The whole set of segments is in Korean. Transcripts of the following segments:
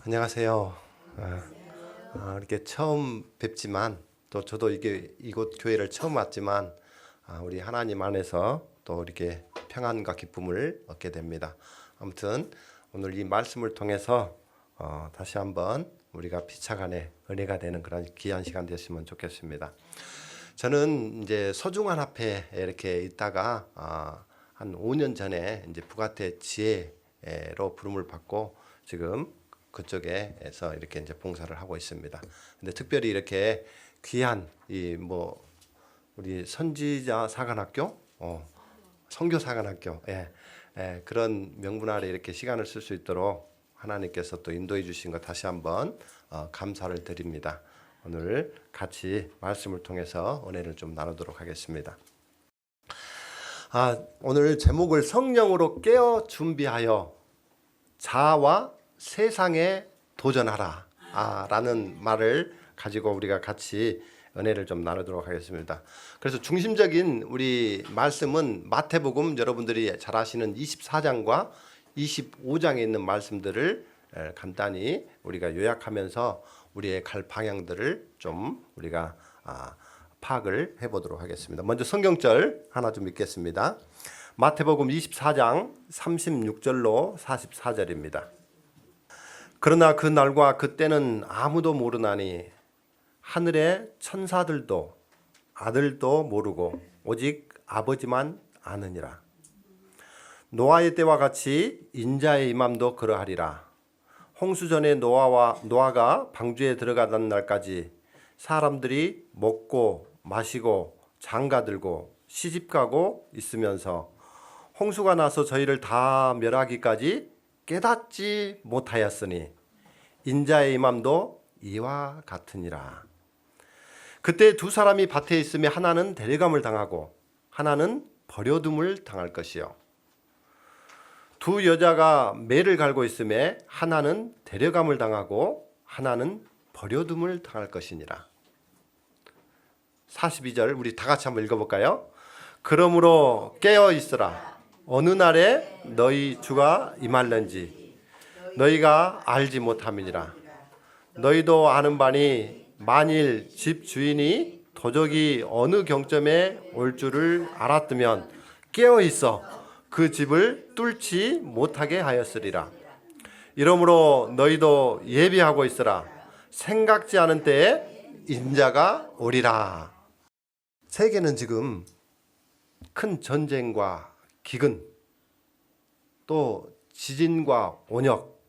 안녕하세요. 이렇게 처음 뵙지만 또 저도 이곳 교회를 처음 왔지만 우리 하나님 안에서 또 이렇게 평안과 기쁨을 얻게 됩니다. 아무튼 오늘 이 말씀을 통해서 다시 한번 우리가 피차간에 은혜가 되는 그런 귀한 시간 되었으면 좋겠습니다. 저는 이제 서중환 앞에 이렇게 있다가 한 5년 전에 이제 부가태 지혜로 부름을 받고 지금 그쪽에서 이렇게 이제 봉사를 하고 있습니다. 근데 특별히 이렇게 귀한 우리 선지자 사관학교, 선교 사관학교, 그런 명분 아래 이렇게 시간을 쓸 수 있도록 하나님께서 또 인도해 주신 것 다시 한번 감사를 드립니다. 오늘 같이 말씀을 통해서 은혜를 좀 나누도록 하겠습니다. 오늘 제목을 성령으로 깨어 준비하여 자아와 세상에 도전하라 라는 말을 가지고 우리가 같이 은혜를 좀 나누도록 하겠습니다. 그래서 중심적인 우리 말씀은 마태복음 여러분들이 잘 아시는 24장과 25장에 있는 말씀들을 간단히 우리가 요약하면서 우리의 갈 방향들을 좀 우리가 파악을 해보도록 하겠습니다. 먼저 성경절 하나 좀 읽겠습니다. 마태복음 24장 36절로 44절입니다. 그러나 그 날과 그 때는 아무도 모르나니 하늘의 천사들도 아들도 모르고 오직 아버지만 아느니라. 노아의 때와 같이 인자의 임함도 그러하리라. 홍수전에 노아가 방주에 들어가던 날까지 사람들이 먹고 마시고 장가들고 시집가고 있으면서 홍수가 나서 저희를 다 멸하기까지 깨닫지 못하였으니 인자의 임함도 이와 같으니라. 그때 두 사람이 밭에 있으며 하나는 데려감을 당하고 하나는 버려둠을 당할 것이요. 두 여자가 매를 갈고 있으며 하나는 데려감을 당하고 하나는 버려둠을 당할 것이니라. 42절 우리 다 같이 한번 읽어볼까요? 그러므로 깨어 있으라. 어느 날에 너희 주가 임할는지 너희가 알지 못함이니라. 너희도 아는 바니 만일 집 주인이 도적이 어느 경점에 올 줄을 알았으면 깨어 있어 그 집을 뚫지 못하게 하였으리라. 이러므로 너희도 예비하고 있으라. 생각지 않은 때에 인자가 오리라. 세계는 지금 큰 전쟁과 기근, 또 지진과 온역,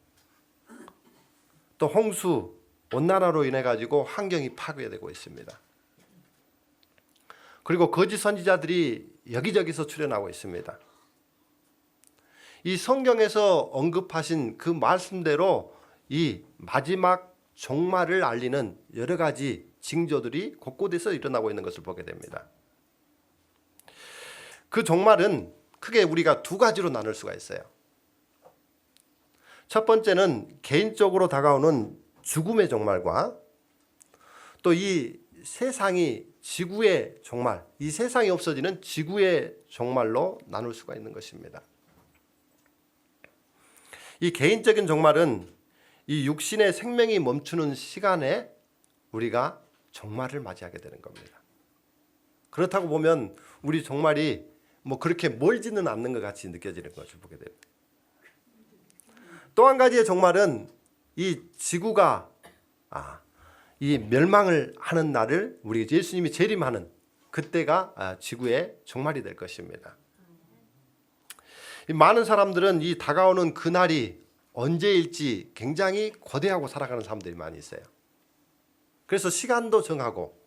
또 홍수, 온난화로 인해 가지고 환경이 파괴되고 있습니다. 그리고 거짓 선지자들이 여기저기서 출현하고 있습니다. 이 성경에서 언급하신 그 말씀대로 이 마지막 종말을 알리는 여러 가지 징조들이 곳곳에서 일어나고 있는 것을 보게 됩니다. 그 종말은 크게 우리가 두 가지로 나눌 수가 있어요. 첫 번째는 개인적으로 다가오는 죽음의 종말과 또 이 세상이 지구의 종말, 이 세상이 없어지는 지구의 종말로 나눌 수가 있는 것입니다. 이 개인적인 종말은 이 육신의 생명이 멈추는 시간에 우리가 종말을 맞이하게 되는 겁니다. 그렇다고 보면 우리 종말이 그렇게 멀지는 않는 것 같이 느껴지는 것을 보게 됩니다. 또 한 가지의 종말은 이 지구가 이 멸망을 하는 날을 우리 예수님이 재림하는 그때가 지구의 종말이 될 것입니다. 많은 사람들은 이 다가오는 그날이 언제일지 굉장히 고대하고 살아가는 사람들이 많이 있어요. 그래서 시간도 정하고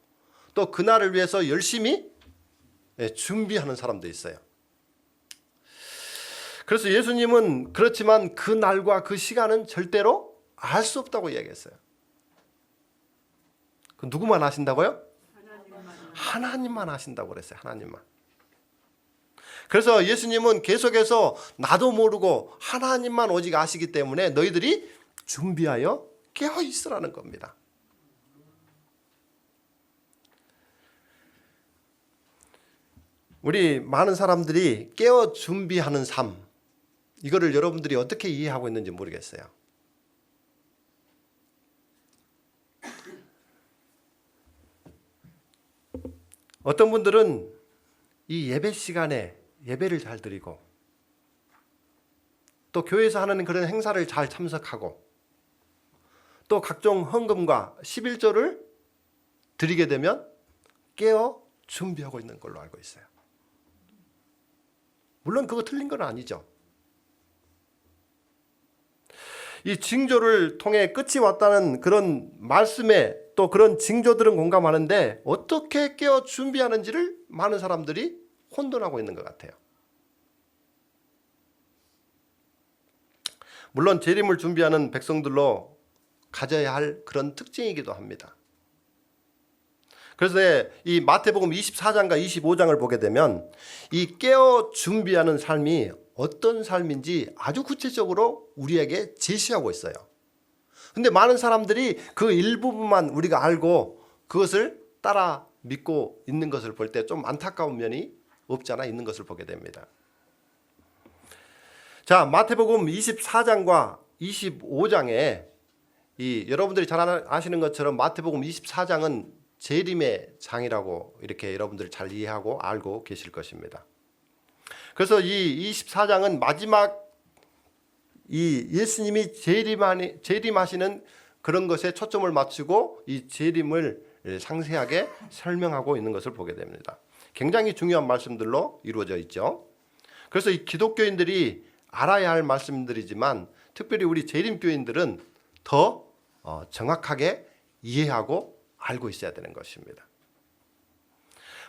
또 그날을 위해서 열심히 준비하는 사람도 있어요. 그래서 예수님은 그렇지만 그 날과 그 시간은 절대로 알 수 없다고 이야기했어요. 그 누구만 아신다고요? 하나님만 아신다고 그랬어요. 하나님만. 그래서 예수님은 계속해서 나도 모르고 하나님만 오직 아시기 때문에 너희들이 준비하여 깨어 있으라는 겁니다. 우리 많은 사람들이 깨어 준비하는 삶, 이거를 여러분들이 어떻게 이해하고 있는지 모르겠어요. 어떤 분들은 이 예배 시간에 예배를 잘 드리고 또 교회에서 하는 그런 행사를 잘 참석하고 또 각종 헌금과 11조를 드리게 되면 깨어 준비하고 있는 걸로 알고 있어요. 물론 그거 틀린 건 아니죠. 이 징조를 통해 끝이 왔다는 그런 말씀에 또 그런 징조들은 공감하는데 어떻게 깨어 준비하는지를 많은 사람들이 혼돈하고 있는 것 같아요. 물론 재림을 준비하는 백성들로 가져야 할 그런 특징이기도 합니다. 그래서 이 마태복음 24장과 25장을 보게 되면 이 깨어 준비하는 삶이 어떤 삶인지 아주 구체적으로 우리에게 제시하고 있어요. 근데 많은 사람들이 그 일부분만 우리가 알고 그것을 따라 믿고 있는 것을 볼 때 좀 안타까운 면이 없지 않아 있는 것을 보게 됩니다. 자, 마태복음 24장과 25장에 여러분들이 잘 아시는 것처럼 마태복음 24장은 재림의 장이라고 이렇게 여러분들이 잘 이해하고 알고 계실 것입니다. 그래서 이 24장은 마지막 이 예수님이 재림하시는 그런 것에 초점을 맞추고 이 재림을 상세하게 설명하고 있는 것을 보게 됩니다. 굉장히 중요한 말씀들로 이루어져 있죠. 그래서 이 기독교인들이 알아야 할 말씀들이지만 특별히 우리 재림교인들은 더 정확하게 이해하고 알고 있어야 되는 것입니다.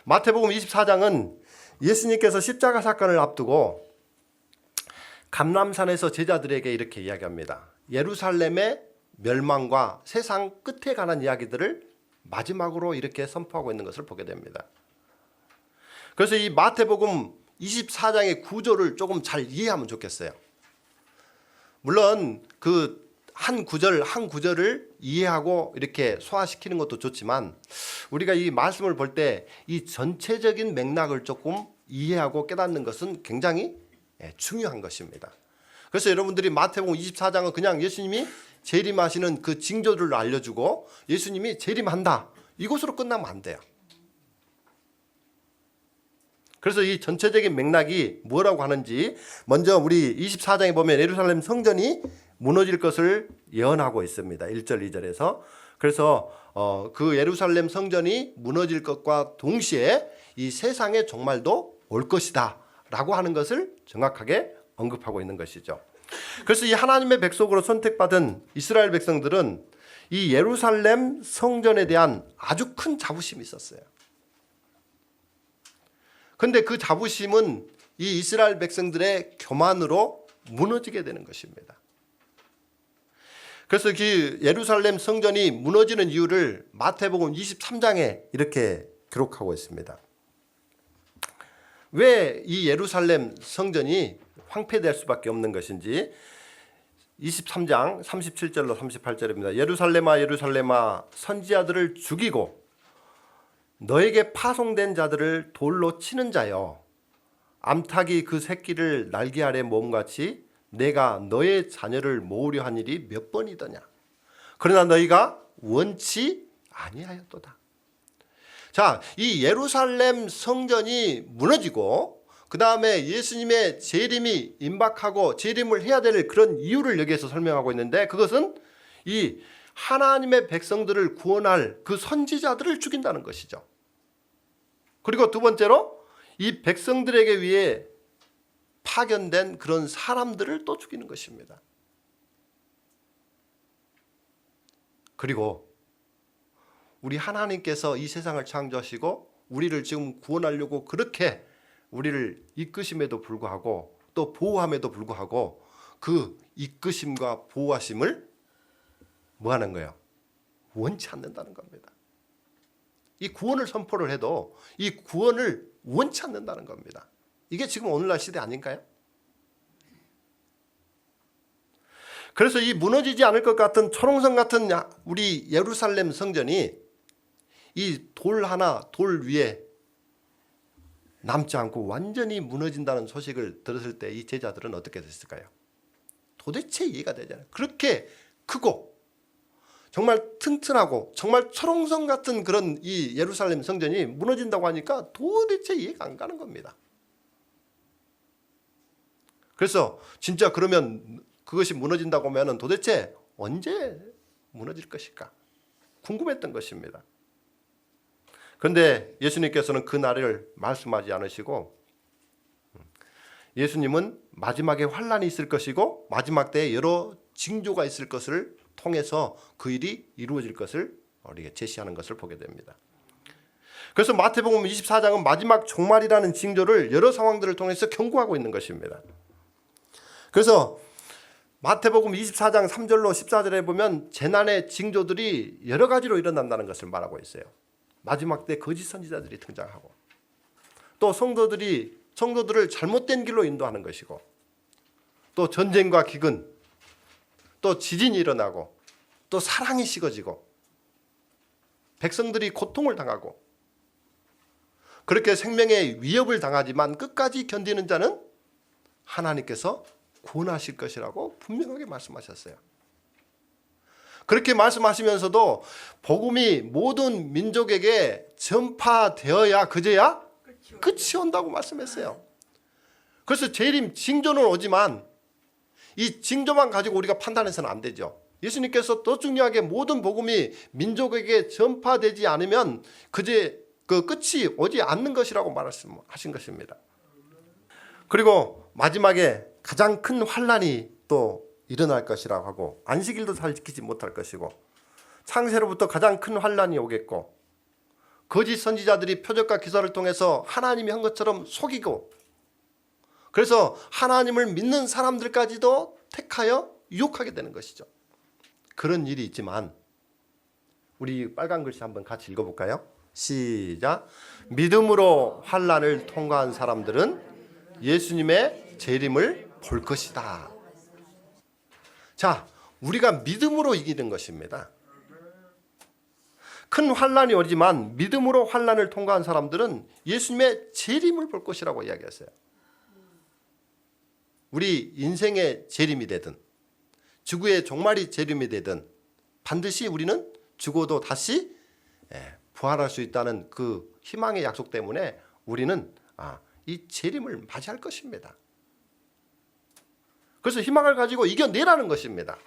마태복음 24장은 예수님께서 십자가 사건을 앞두고 감람산에서 제자들에게 이렇게 이야기합니다. 예루살렘의 멸망과 세상 끝에 관한 이야기들을 마지막으로 이렇게 선포하고 있는 것을 보게 됩니다. 그래서 이 마태복음 24장의 구조를 조금 잘 이해하면 좋겠어요. 물론 그 한 구절 한 구절을 이해하고 이렇게 소화시키는 것도 좋지만 우리가 이 말씀을 볼 때 이 전체적인 맥락을 조금 이해하고 깨닫는 것은 굉장히 중요한 것입니다. 그래서 여러분들이 마태복음 24장은 그냥 예수님이 재림하시는 그 징조들을 알려주고 예수님이 재림한다 이것으로 끝나면 안 돼요. 그래서 이 전체적인 맥락이 뭐라고 하는지 먼저 우리 24장에 보면 예루살렘 성전이 무너질 것을 예언하고 있습니다. 1절 2절에서. 그래서 그 예루살렘 성전이 무너질 것과 동시에 이 세상의 종말도 올 것이다 라고 하는 것을 정확하게 언급하고 있는 것이죠. 그래서 이 하나님의 백성으로 선택받은 이스라엘 백성들은 이 예루살렘 성전에 대한 아주 큰 자부심이 있었어요. 그런데 그 자부심은 이 이스라엘 백성들의 교만으로 무너지게 되는 것입니다. 그래서 그 예루살렘 성전이 무너지는 이유를 마태복음 23장에 이렇게 기록하고 있습니다. 왜 이 예루살렘 성전이 황폐될 수밖에 없는 것인지 23장 37절로 38절입니다. 예루살렘아 예루살렘아 선지자들을 죽이고 너에게 파송된 자들을 돌로 치는 자여 암탉이 그 새끼를 날개 아래 모음같이 내가 너의 자녀를 모으려 한 일이 몇 번이더냐. 그러나 너희가 원치 아니하였도다. 자, 이 예루살렘 성전이 무너지고 그 다음에 예수님의 재림이 임박하고 재림을 해야 될 그런 이유를 여기에서 설명하고 있는데 그것은 이 하나님의 백성들을 구원할 그 선지자들을 죽인다는 것이죠. 그리고 두 번째로 이 백성들에게 위해 파견된 그런 사람들을 또 죽이는 것입니다. 그리고 우리 하나님께서 이 세상을 창조하시고 우리를 지금 구원하려고 그렇게 우리를 이끄심에도 불구하고 또 보호함에도 불구하고 그 이끄심과 보호하심을 뭐 하는 거예요? 원치 않는다는 겁니다. 이 구원을 선포를 해도 이 구원을 원치 않는다는 겁니다. 이게 지금 오늘날 시대 아닌가요? 그래서 이 무너지지 않을 것 같은 초롱성 같은 우리 예루살렘 성전이 이 돌 하나 돌 위에 남지 않고 완전히 무너진다는 소식을 들었을 때 이 제자들은 어떻게 됐을까요? 도대체 이해가 되잖아요. 그렇게 크고 정말 튼튼하고 정말 철옹성 같은 그런 이 예루살렘 성전이 무너진다고 하니까 도대체 이해가 안 가는 겁니다. 그래서 진짜 그러면 그것이 무너진다고 하면 도대체 언제 무너질 것일까 궁금했던 것입니다. 그런데 예수님께서는 그 날을 말씀하지 않으시고 예수님은 마지막에 환란이 있을 것이고 마지막 때에 여러 징조가 있을 것을 통해서 그 일이 이루어질 것을 우리에게 제시하는 것을 보게 됩니다. 그래서 마태복음 24장은 마지막 종말이라는 징조를 여러 상황들을 통해서 경고하고 있는 것입니다. 그래서 마태복음 24장 3절로 14절에 보면 재난의 징조들이 여러 가지로 일어난다는 것을 말하고 있어요. 마지막 때 거짓 선지자들이 등장하고 또 성도들을 잘못된 길로 인도하는 것이고 또 전쟁과 기근 또 지진이 일어나고 또 사랑이 식어지고 백성들이 고통을 당하고 그렇게 생명의 위협을 당하지만 끝까지 견디는 자는 하나님께서 구원하실 것이라고 분명하게 말씀하셨어요. 그렇게 말씀하시면서도 복음이 모든 민족에게 전파되어야 그제야 끝이 온다고 말씀했어요. 그래서 재림 징조는 오지만 이 징조만 가지고 우리가 판단해서는 안 되죠. 예수님께서 더 중요하게 모든 복음이 민족에게 전파되지 않으면 그제 그 끝이 오지 않는 것이라고 말씀하신 것입니다. 그리고 마지막에 가장 큰 환란이 또 일어날 것이라고 하고 안식일도 잘 지키지 못할 것이고 창세로부터 가장 큰 환란이 오겠고 거짓 선지자들이 표적과 기사를 통해서 하나님이 한 것처럼 속이고 그래서 하나님을 믿는 사람들까지도 택하여 유혹하게 되는 것이죠. 그런 일이 있지만 우리 빨간 글씨 한번 같이 읽어볼까요? 시작. 믿음으로 환란을 통과한 사람들은 예수님의 재림을 볼 것이다. 자, 우리가 믿음으로 이기는 것입니다. 큰 환란이 오지만 믿음으로 환란을 통과한 사람들은 예수님의 재림을 볼 것이라고 이야기했어요. 우리 인생의 재림이 되든 지구의 종말이 재림이 되든 반드시 우리는 죽어도 다시 부활할 수 있다는 그 희망의 약속 때문에 우리는 이 재림을 맞이할 것입니다. 그래서 희망을 가지고 이겨내라는 것입니다.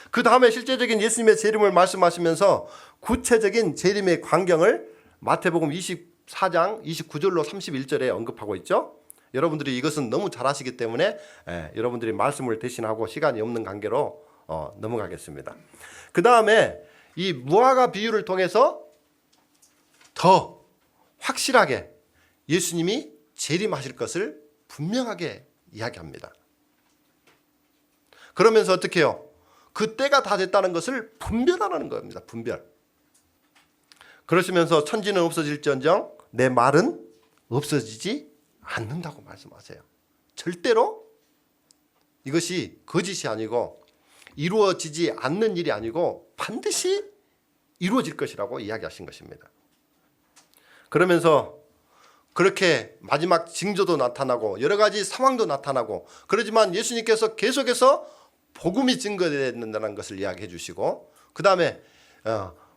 그 다음에 실제적인 예수님의 재림을 말씀하시면서 구체적인 재림의 광경을 마태복음 24장 29절로 31절에 언급하고 있죠. 여러분들이 이것은 너무 잘 아시기 때문에 여러분들이 말씀을 대신하고 시간이 없는 관계로 넘어가겠습니다. 그 다음에 이 무화과 비유를 통해서 더 확실하게 예수님이 재림하실 것을 분명하게 이야기합니다. 그러면서 어떻게 해요? 그 때가 다 됐다는 것을 분별하라는 겁니다. 분별. 그러시면서 천지는 없어질지언정 내 말은 없어지지 않는다고 말씀하세요. 절대로 이것이 거짓이 아니고 이루어지지 않는 일이 아니고 반드시 이루어질 것이라고 이야기하신 것입니다. 그러면서 그렇게 마지막 징조도 나타나고 여러 가지 상황도 나타나고 그러지만 예수님께서 계속해서 복음이 증거된다는 것을 이야기해 주시고 그 다음에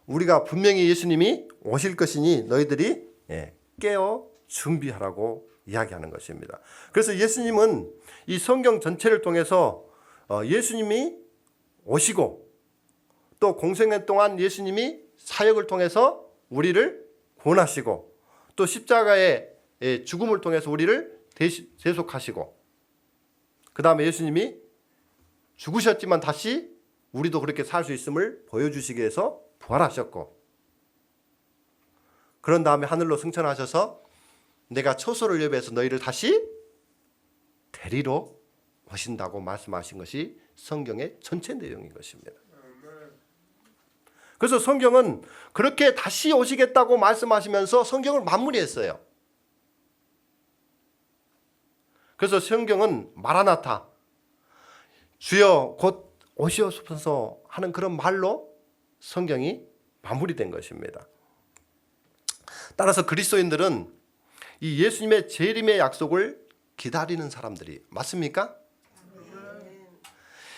우리가 분명히 예수님이 오실 것이니 너희들이 깨어 준비하라고 이야기하는 것입니다. 그래서 예수님은 이 성경 전체를 통해서 예수님이 오시고 또 공생애 동안 예수님이 사역을 통해서 우리를 구원하시고 또 십자가의 죽음을 통해서 우리를 대속하시고 그 다음에 예수님이 죽으셨지만 다시 우리도 그렇게 살 수 있음을 보여주시기 위해서 부활하셨고 그런 다음에 하늘로 승천하셔서 내가 처소를 예비해서 너희를 다시 데리러 오신다고 말씀하신 것이 성경의 전체 내용인 것입니다. 그래서 성경은 그렇게 다시 오시겠다고 말씀하시면서 성경을 마무리했어요. 그래서 성경은 마라나타 주여 곧 오시옵소서 하는 그런 말로 성경이 마무리된 것입니다. 따라서 그리스도인들은 이 예수님의 재림의 약속을 기다리는 사람들이 맞습니까?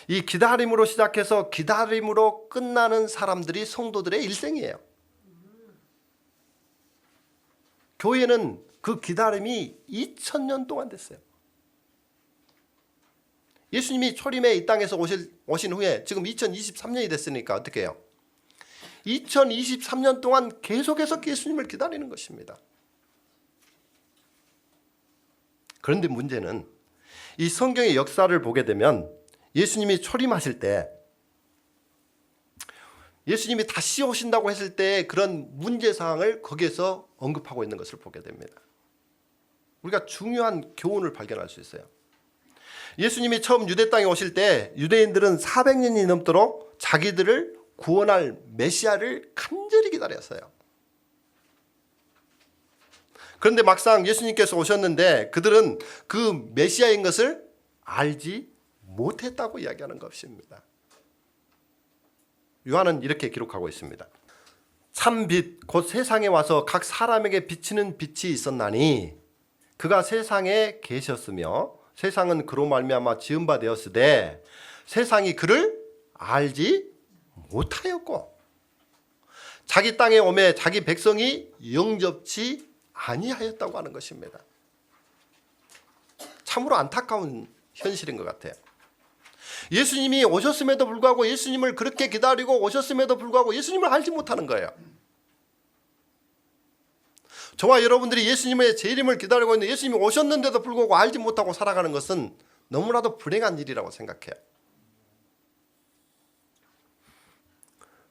이 기다림으로 시작해서 기다림으로 끝나는 사람들이 성도들의 일생이에요. 교회는 그 기다림이 2000년 동안 됐어요. 예수님이 초림에 이 땅에서 오신 후에 지금 2023년이 됐으니까 어떻게 해요? 2023년 동안 계속해서 예수님을 기다리는 것입니다. 그런데 문제는 이 성경의 역사를 보게 되면 예수님이 초림하실 때, 예수님이 다시 오신다고 했을 때 그런 문제사항을 거기에서 언급하고 있는 것을 보게 됩니다. 우리가 중요한 교훈을 발견할 수 있어요. 예수님이 처음 유대 땅에 오실 때 유대인들은 400년이 넘도록 자기들을 구원할 메시아를 간절히 기다렸어요. 그런데 막상 예수님께서 오셨는데 그들은 그 메시아인 것을 알지 못했다고 이야기하는 것입니다. 요한은 이렇게 기록하고 있습니다. 참 빛 곧 세상에 와서 각 사람에게 비치는 빛이 있었나니 그가 세상에 계셨으며 세상은 그로 말미암아 지은 바 되었으되 세상이 그를 알지 못하였고 자기 땅에 오매 자기 백성이 영접치 아니하였다고 하는 것입니다. 참으로 안타까운 현실인 것 같아요. 예수님이 오셨음에도 불구하고 예수님을 그렇게 기다리고 오셨음에도 불구하고 예수님을 알지 못하는 거예요. 저와 여러분들이 예수님의 재림을 기다리고 있는데 예수님이 오셨는데도 불구하고 알지 못하고 살아가는 것은 너무나도 불행한 일이라고 생각해요.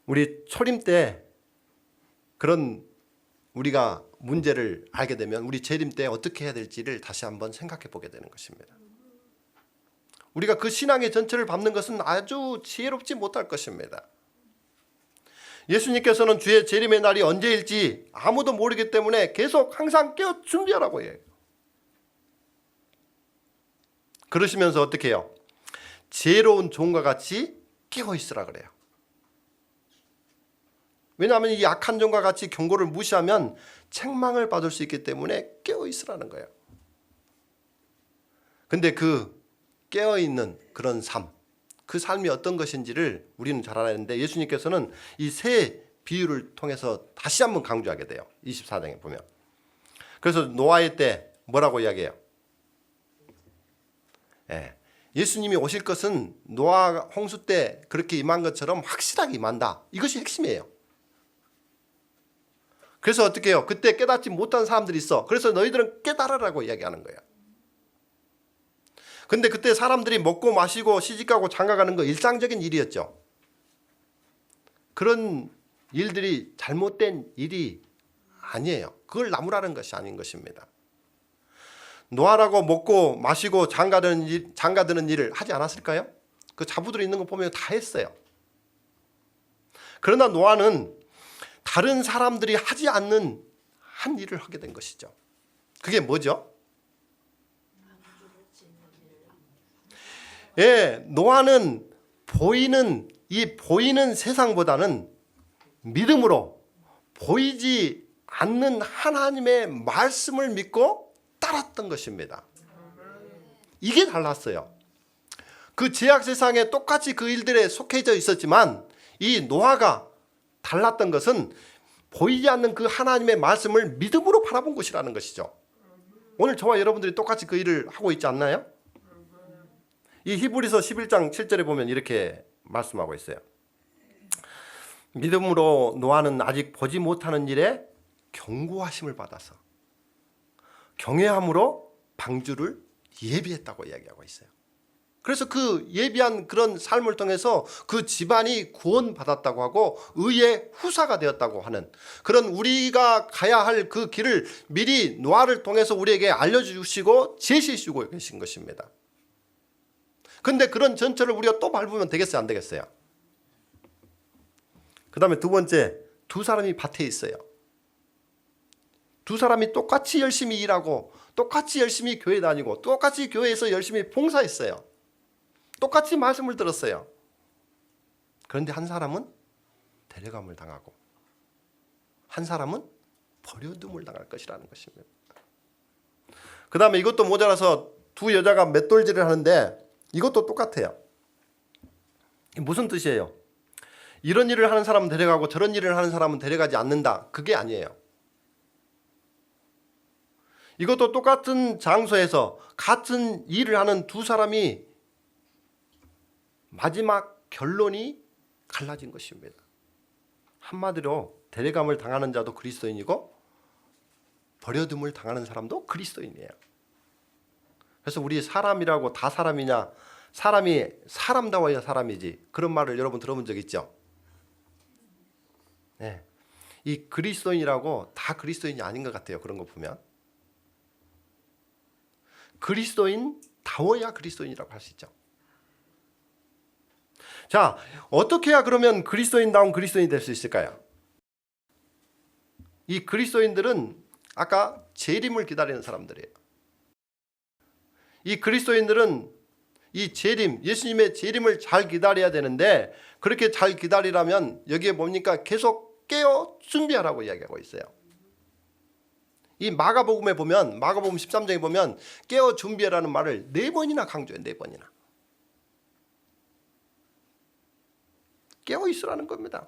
우리 초림 때 그런 우리가 문제를 알게 되면 우리 재림 때 어떻게 해야 될지를 다시 한번 생각해 보게 되는 것입니다. 우리가 그 신앙의 전체를 밟는 것은 아주 지혜롭지 못할 것입니다. 예수님께서는 주의 재림의 날이 언제일지 아무도 모르기 때문에 계속 항상 깨어 준비하라고 해요. 그러시면서 어떻게 해요? 지혜로운 종과 같이 깨어 있으라 그래요. 왜냐하면 이 약한 종과 같이 경고를 무시하면 책망을 받을 수 있기 때문에 깨어 있으라는 거예요. 근데 그 깨어 있는 그런 삶, 그 삶이 어떤 것인지를 우리는 잘 알았는데 예수님께서는 이 세 비유를 통해서 다시 한번 강조하게 돼요. 24장에 보면. 그래서 노아의 때 뭐라고 이야기해요? 예수님이 오실 것은 노아 홍수 때 그렇게 임한 것처럼 확실하게 임한다. 이것이 핵심이에요. 그래서 어떻게 해요? 그때 깨닫지 못한 사람들이 있어. 그래서 너희들은 깨달으라고 이야기하는 거예요. 근데 그때 사람들이 먹고 마시고 시집가고 장가가는 거 일상적인 일이었죠. 그런 일들이 잘못된 일이 아니에요. 그걸 나무라는 것이 아닌 것입니다. 노아라고 먹고 마시고 장가드는 일을 하지 않았을까요? 그 자부들이 있는 거 보면 다 했어요. 그러나 노아는 다른 사람들이 하지 않는 한 일을 하게 된 것이죠. 그게 뭐죠? 노아는 보이는 세상보다는 믿음으로 보이지 않는 하나님의 말씀을 믿고 따랐던 것입니다. 이게 달랐어요. 그 죄악 세상에 똑같이 그 일들에 속해져 있었지만 이 노아가 달랐던 것은 보이지 않는 그 하나님의 말씀을 믿음으로 바라본 것이라는 것이죠. 오늘 저와 여러분들이 똑같이 그 일을 하고 있지 않나요? 이 히브리서 11장 7절에 보면 이렇게 말씀하고 있어요. 믿음으로 노아는 아직 보지 못하는 일에 경고하심을 받아서 경외함으로 방주를 예비했다고 이야기하고 있어요. 그래서 그 예비한 그런 삶을 통해서 그 집안이 구원받았다고 하고 의의 후사가 되었다고 하는 그런 우리가 가야 할 그 길을 미리 노아를 통해서 우리에게 알려주시고 제시해 주고 계신 것입니다. 근데 그런 전철을 우리가 또 밟으면 되겠어요? 안 되겠어요? 그 다음에 두 번째, 두 사람이 밭에 있어요. 두 사람이 똑같이 열심히 일하고 똑같이 열심히 교회 다니고 똑같이 교회에서 열심히 봉사했어요. 똑같이 말씀을 들었어요. 그런데 한 사람은 데려감을 당하고 한 사람은 버려둠을 당할 것이라는 것입니다. 그 다음에 이것도 모자라서 두 여자가 맷돌질을 하는데 이것도 똑같아요. 무슨 뜻이에요? 이런 일을 하는 사람은 데려가고 저런 일을 하는 사람은 데려가지 않는다. 그게 아니에요. 이것도 똑같은 장소에서 같은 일을 하는 두 사람이 마지막 결론이 갈라진 것입니다. 한마디로 데려감을 당하는 자도 그리스도인이고 버려둠을 당하는 사람도 그리스도인이에요. 그래서 우리 사람이라고 다 사람이냐, 사람이 사람다워야 사람이지, 그런 말을 여러분 들어본 적 있죠? 네. 이 그리스도인이라고 다 그리스도인이 아닌 것 같아요. 그런 거 보면 그리스도인다워야 그리스도인이라고 할 수 있죠. 자, 어떻게 해야 그러면 그리스도인다운 그리스도인이 될 수 있을까요? 이 그리스도인들은 아까 재림을 기다리는 사람들이에요. 이 그리스도인들은 이 재림, 예수님의 재림을 잘 기다려야 되는데, 그렇게 잘 기다리려면 여기에 뭡니까? 계속 깨어 준비하라고 이야기하고 있어요. 이 마가복음에 보면, 마가복음 13장에 보면 깨어 준비하라는 말을 4번이나 강조해요. 4번이나. 깨어 있으라는 겁니다.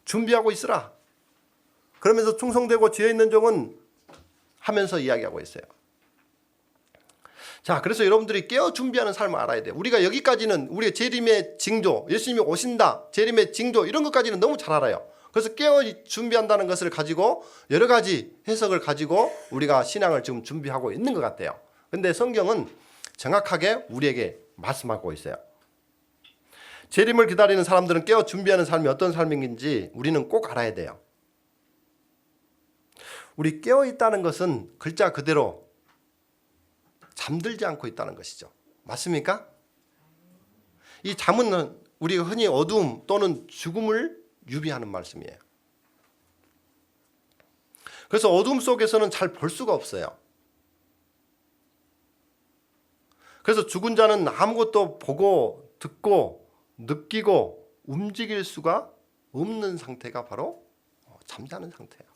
준비하고 있으라. 그러면서 충성되고 지혜 있는 종은 하면서 이야기하고 있어요. 자, 그래서 여러분들이 깨어 준비하는 삶을 알아야 돼요. 우리가 여기까지는 우리가 재림의 징조, 예수님이 오신다, 재림의 징조, 이런 것까지는 너무 잘 알아요. 그래서 깨어 준비한다는 것을 가지고 여러 가지 해석을 가지고 우리가 신앙을 지금 준비하고 있는 것 같아요. 근데 성경은 정확하게 우리에게 말씀하고 있어요. 재림을 기다리는 사람들은 깨어 준비하는 삶이 어떤 삶인지 우리는 꼭 알아야 돼요. 우리 깨어 있다는 것은 글자 그대로 잠들지 않고 있다는 것이죠. 맞습니까? 이 잠은 우리가 흔히 어두움 또는 죽음을 유비하는 말씀이에요. 그래서 어둠 속에서는 잘 볼 수가 없어요. 그래서 죽은 자는 아무것도 보고 듣고 느끼고 움직일 수가 없는 상태가 바로 잠자는 상태예요.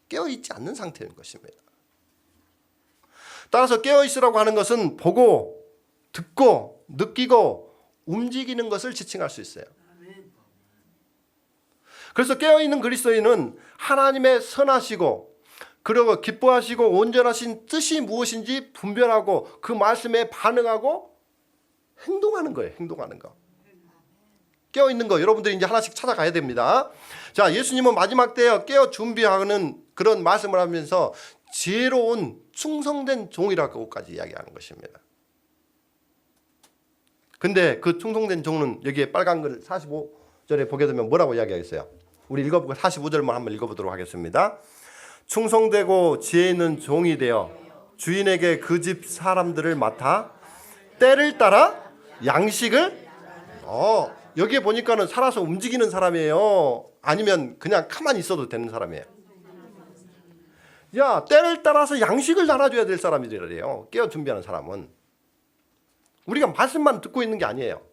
깨어있지 않는 상태인 것입니다. 따라서 깨어있으라고 하는 것은 보고 듣고 느끼고 움직이는 것을 지칭할 수 있어요. 그래서 깨어있는 그리스도인은 하나님의 선하시고 그리고 기뻐하시고 온전하신 뜻이 무엇인지 분별하고 그 말씀에 반응하고 행동하는 거예요. 행동하는 거. 깨어있는 거 여러분들이 이제 하나씩 찾아가야 됩니다. 자, 예수님은 마지막 때에 깨어 준비하는 그런 말씀을 하면서 지혜로운 충성된 종이라고까지 이야기하는 것입니다. 근데 그 충성된 종은 여기에 빨간 글 45절에 보게 되면 뭐라고 이야기하겠어요? 우리 읽어보고 45절만 한번 읽어보도록 하겠습니다. 충성되고 지혜 있는 종이 되어 주인에게 그 집 사람들을 맡아 때를 따라 양식을 여기에 보니까는 살아서 움직이는 사람이에요? 아니면 그냥 가만히 있어도 되는 사람이에요? 야, 때를 따라서 양식을 나눠줘야 될 사람이래요. 깨어 준비하는 사람은. 우리가 말씀만 듣고 있는 게 아니에요.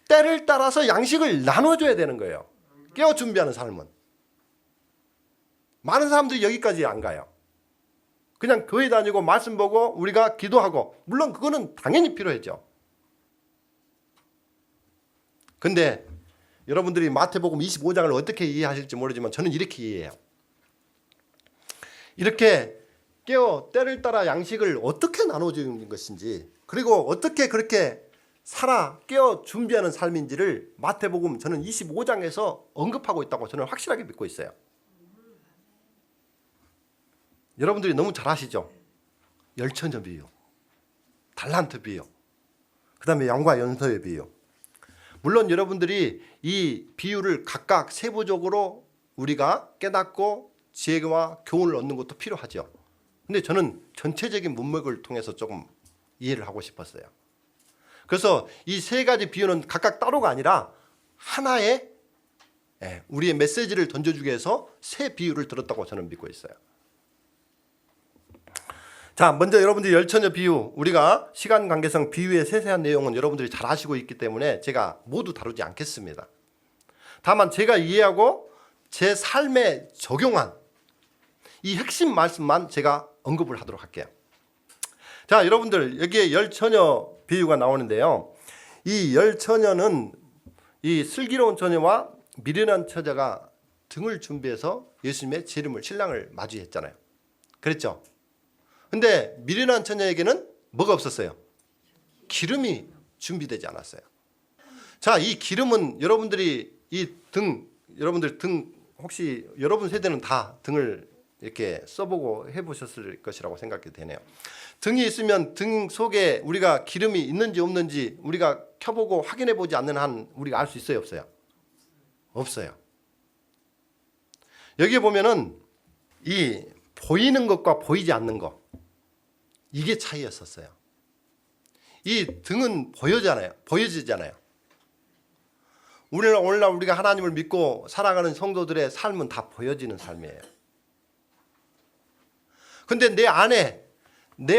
때를 따라서 양식을 나눠줘야 되는 거예요. 깨어 준비하는 삶은. 많은 사람들이 여기까지 안 가요. 그냥 교회 다니고 말씀 보고 우리가 기도하고, 물론 그거는 당연히 필요하죠. 근데 여러분들이 마태복음 25장을 어떻게 이해하실지 모르지만 저는 이렇게 이해해요. 이렇게 깨어 때를 따라 양식을 어떻게 나눠주는 것인지, 그리고 어떻게 그렇게 살아 깨어 준비하는 삶인지를 마태복음 저는 25장에서 언급하고 있다고 저는 확실하게 믿고 있어요. 여러분들이 너무 잘 아시죠? 열처녀 비유, 달란트 비유, 그 다음에 양과 연소의 비유. 물론 여러분들이 이 비유를 각각 세부적으로 우리가 깨닫고 지혜와 교훈을 얻는 것도 필요하죠. 근데 저는 전체적인 문맥을 통해서 조금 이해를 하고 싶었어요. 그래서 이 세 가지 비유는 각각 따로가 아니라 하나의 우리의 메시지를 던져주기 위해서 세 비유를 들었다고 저는 믿고 있어요. 자, 먼저 여러분들이 열처녀 비유, 우리가 시간 관계상 비유의 세세한 내용은 여러분들이 잘 아시고 있기 때문에 제가 모두 다루지 않겠습니다. 다만 제가 이해하고 제 삶에 적용한 이 핵심 말씀만 제가 언급을 하도록 할게요. 자, 여러분들 여기에 열처녀 비유가 나오는데요. 이 열처녀는 이 슬기로운 처녀와 미련한 처자가 등을 준비해서 예수님의 재림을 신랑을 맞이했잖아요. 그랬죠? 근데 미련한 처녀에게는 뭐가 없었어요? 기름이 준비되지 않았어요. 자, 이 기름은 여러분들이 여러분들 등 혹시 여러분 세대는 다 등을 이렇게 써보고 해보셨을 것이라고 생각이 되네요. 등이 있으면 등 속에 우리가 기름이 있는지 없는지 우리가 켜보고 확인해 보지 않는 한 우리가 알 수 있어요, 없어요? 없어요. 여기에 보면은 이 보이는 것과 보이지 않는 것, 이게 차이였었어요. 이 등은 보여지잖아요. 오늘날 우리가 하나님을 믿고 살아가는 성도들의 삶은 다 보여지는 삶이에요. 근데 내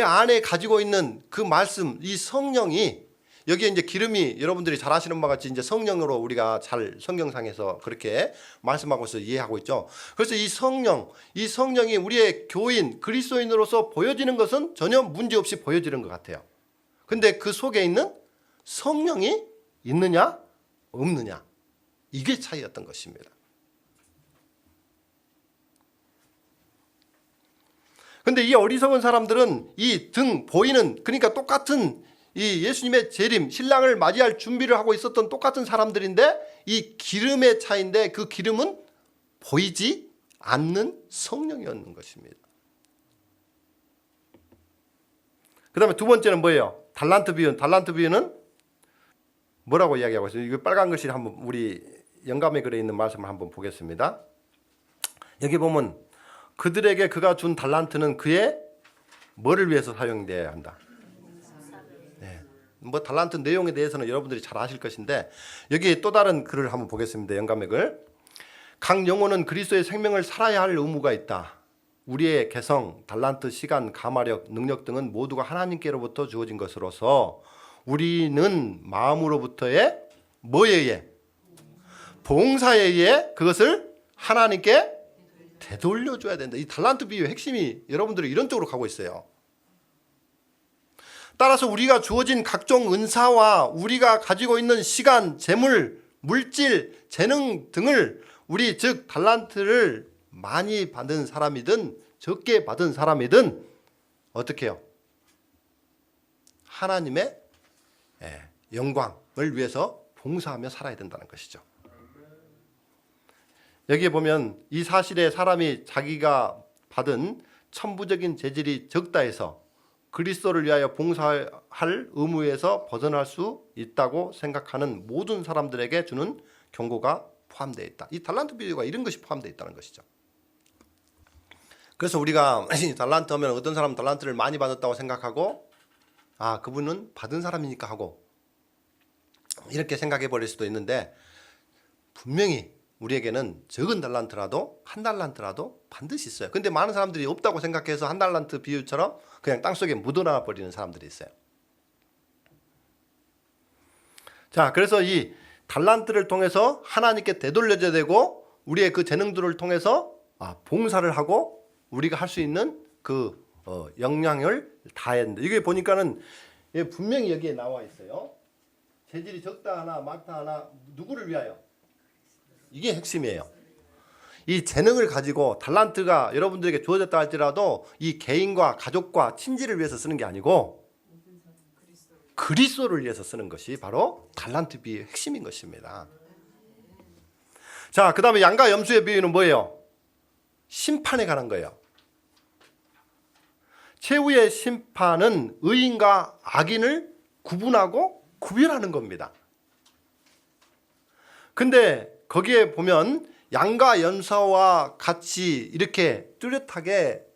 안에 가지고 있는 그 말씀, 이 성령이, 여기에 이제 기름이 여러분들이 잘 아시는 바와 같이 이제 성령으로 우리가 잘 성경상에서 그렇게 말씀하고 있어 이해하고 있죠. 그래서 이 성령이 우리의 교인, 그리스도인으로서 보여지는 것은 전혀 문제 없이 보여지는 것 같아요. 근데 그 속에 있는 성령이 있느냐, 없느냐, 이게 차이였던 것입니다. 근데 이 어리석은 사람들은 이 등 보이는, 그러니까 똑같은 이 예수님의 재림, 신랑을 맞이할 준비를 하고 있었던 똑같은 사람들인데 이 기름의 차이인데 그 기름은 보이지 않는 성령이었는 것입니다. 그 다음에 두 번째는 뭐예요? 달란트 비유는 뭐라고 이야기하고 있어요? 이거 빨간 글씨 한번 우리 영감에 글에 있는 말씀을 한번 보겠습니다. 여기 보면 그들에게 그가 준 달란트는 그의 뭐를 위해서 사용되어야 한다. 네. 뭐 달란트 내용에 대해서는 여러분들이 잘 아실 것인데 여기 또 다른 글을 한번 보겠습니다. 영감의 글. 각 영혼은 그리스도의 생명을 살아야 할 의무가 있다. 우리의 개성, 달란트, 시간, 가마력, 능력 등은 모두가 하나님께로부터 주어진 것으로서 우리는 마음으로부터의 뭐에 의해? 봉사에 의해 그것을 하나님께 되돌려줘야 된다. 이 달란트 비유의 핵심이 여러분들이 이런 쪽으로 가고 있어요. 따라서 우리가 주어진 각종 은사와 우리가 가지고 있는 시간, 재물, 물질, 재능 등을 우리 즉 달란트를 많이 받은 사람이든 적게 받은 사람이든 어떻게 해요? 하나님의 영광을 위해서 봉사하며 살아야 된다는 것이죠. 여기에 보면 이 사실에 사람이 자기가 받은 천부적인 재질이 적다 해서 그리스도를 위하여 봉사할 의무에서 벗어날 수 있다고 생각하는 모든 사람들에게 주는 경고가 포함되어 있다. 이 달란트 비유가 이런 것이 포함되어 있다는 것이죠. 그래서 우리가 달란트 하면 어떤 사람은 달란트를 많이 받았다고 생각하고 그분은 받은 사람이니까 하고 이렇게 생각해 버릴 수도 있는데 분명히 우리에게는 적은 달란트라도 한 달란트라도 반드시 있어요. 근데 많은 사람들이 없다고 생각해서 한 달란트 비유처럼 그냥 땅속에 묻어놔 버리는 사람들이 있어요. 자, 그래서 이 달란트를 통해서 하나님께 되돌려줘야 되고 우리의 그 재능들을 통해서 봉사를 하고 우리가 할 수 있는 그 역량을 다해야 된다. 이게 보니까는 분명히 여기에 나와 있어요. 재질이 적다 하나 많다 하나 누구를 위하여? 이게 핵심이에요. 이 재능을 가지고 달란트가 여러분들에게 주어졌다 할지라도 이 개인과 가족과 친지를 위해서 쓰는 게 아니고 그리스도를 위해서 쓰는 것이 바로 달란트 비유의 핵심인 것입니다. 자, 그 다음에 양과 염소의 비유는 뭐예요? 심판에 관한 거예요. 최후의 심판은 의인과 악인을 구분하고 구별하는 겁니다. 근데 거기에 보면 양과 염소와 같이 이렇게 뚜렷하게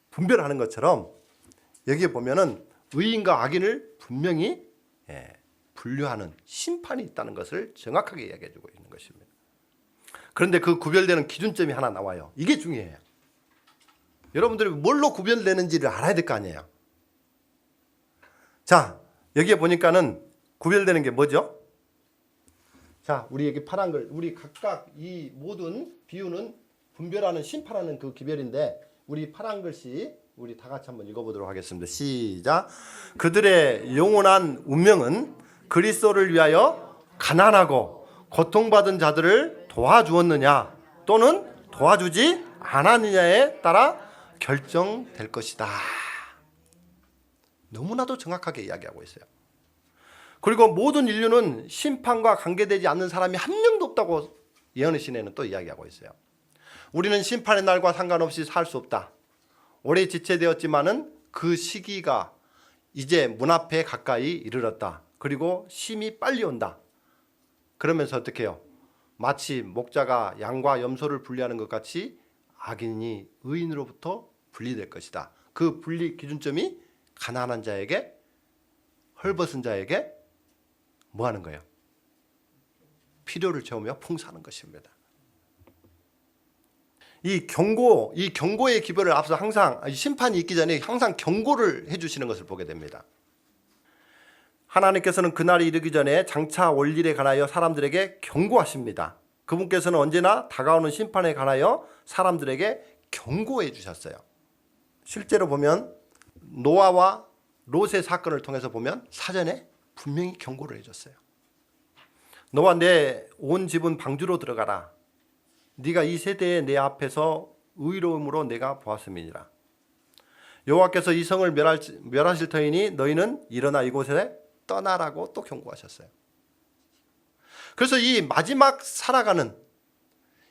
분별하는 것처럼 여기에 보면은 의인과 악인을 분명히 분류하는 심판이 있다는 것을 정확하게 이야기해주고 있는 것입니다. 그런데 그 구별되는 기준점이 하나 나와요. 이게 중요해요. 여러분들이 뭘로 구별되는지를 알아야 될 거 아니에요. 자, 여기에 보니까는 구별되는 게 뭐죠? 자, 우리 여기 파란 글, 우리 각각 이 모든 비유는 분별하는 심판하는 그 기별인데 우리 파란 글씨 우리 다 같이 한번 읽어보도록 하겠습니다. 시작. 그들의 영원한 운명은 그리스도를 위하여 가난하고 고통받은 자들을 도와주었느냐 또는 도와주지 않았느냐에 따라 결정될 것이다. 너무나도 정확하게 이야기하고 있어요. 그리고 모든 인류는 심판과 관계되지 않는 사람이 한 명도 없다고 예언의 시내는 또 이야기하고 있어요. 우리는 심판의 날과 상관없이 살 수 없다. 오래 지체되었지만은 그 시기가 이제 문 앞에 가까이 이르렀다. 그리고 심히 빨리 온다. 그러면서 어떻게 해요? 마치 목자가 양과 염소를 분리하는 것 같이 악인이 의인으로부터 분리될 것이다. 그 분리 기준점이 가난한 자에게, 헐벗은 자에게 뭐 하는 거예요? 필요를 채우며 풍성하는 것입니다. 이 경고의 기별을 앞서 항상 심판이 있기 전에 항상 경고를 해주시는 것을 보게 됩니다. 하나님께서는 그날이 이르기 전에 장차 올 일에 관하여 사람들에게 경고하십니다. 그분께서는 언제나 다가오는 심판에 관하여 사람들에게 경고해 주셨어요. 실제로 보면 노아와 롯의 사건을 통해서 보면 사전에 분명히 경고를 해줬어요. 너와 내 온 집은 방주로 들어가라. 네가 이 세대에 내 앞에서 의로움으로 내가 보았음이니라. 여호와께서 이 성을 멸하실 터이니 너희는 일어나 이곳에 떠나라고 또 경고하셨어요. 그래서 이 마지막 살아가는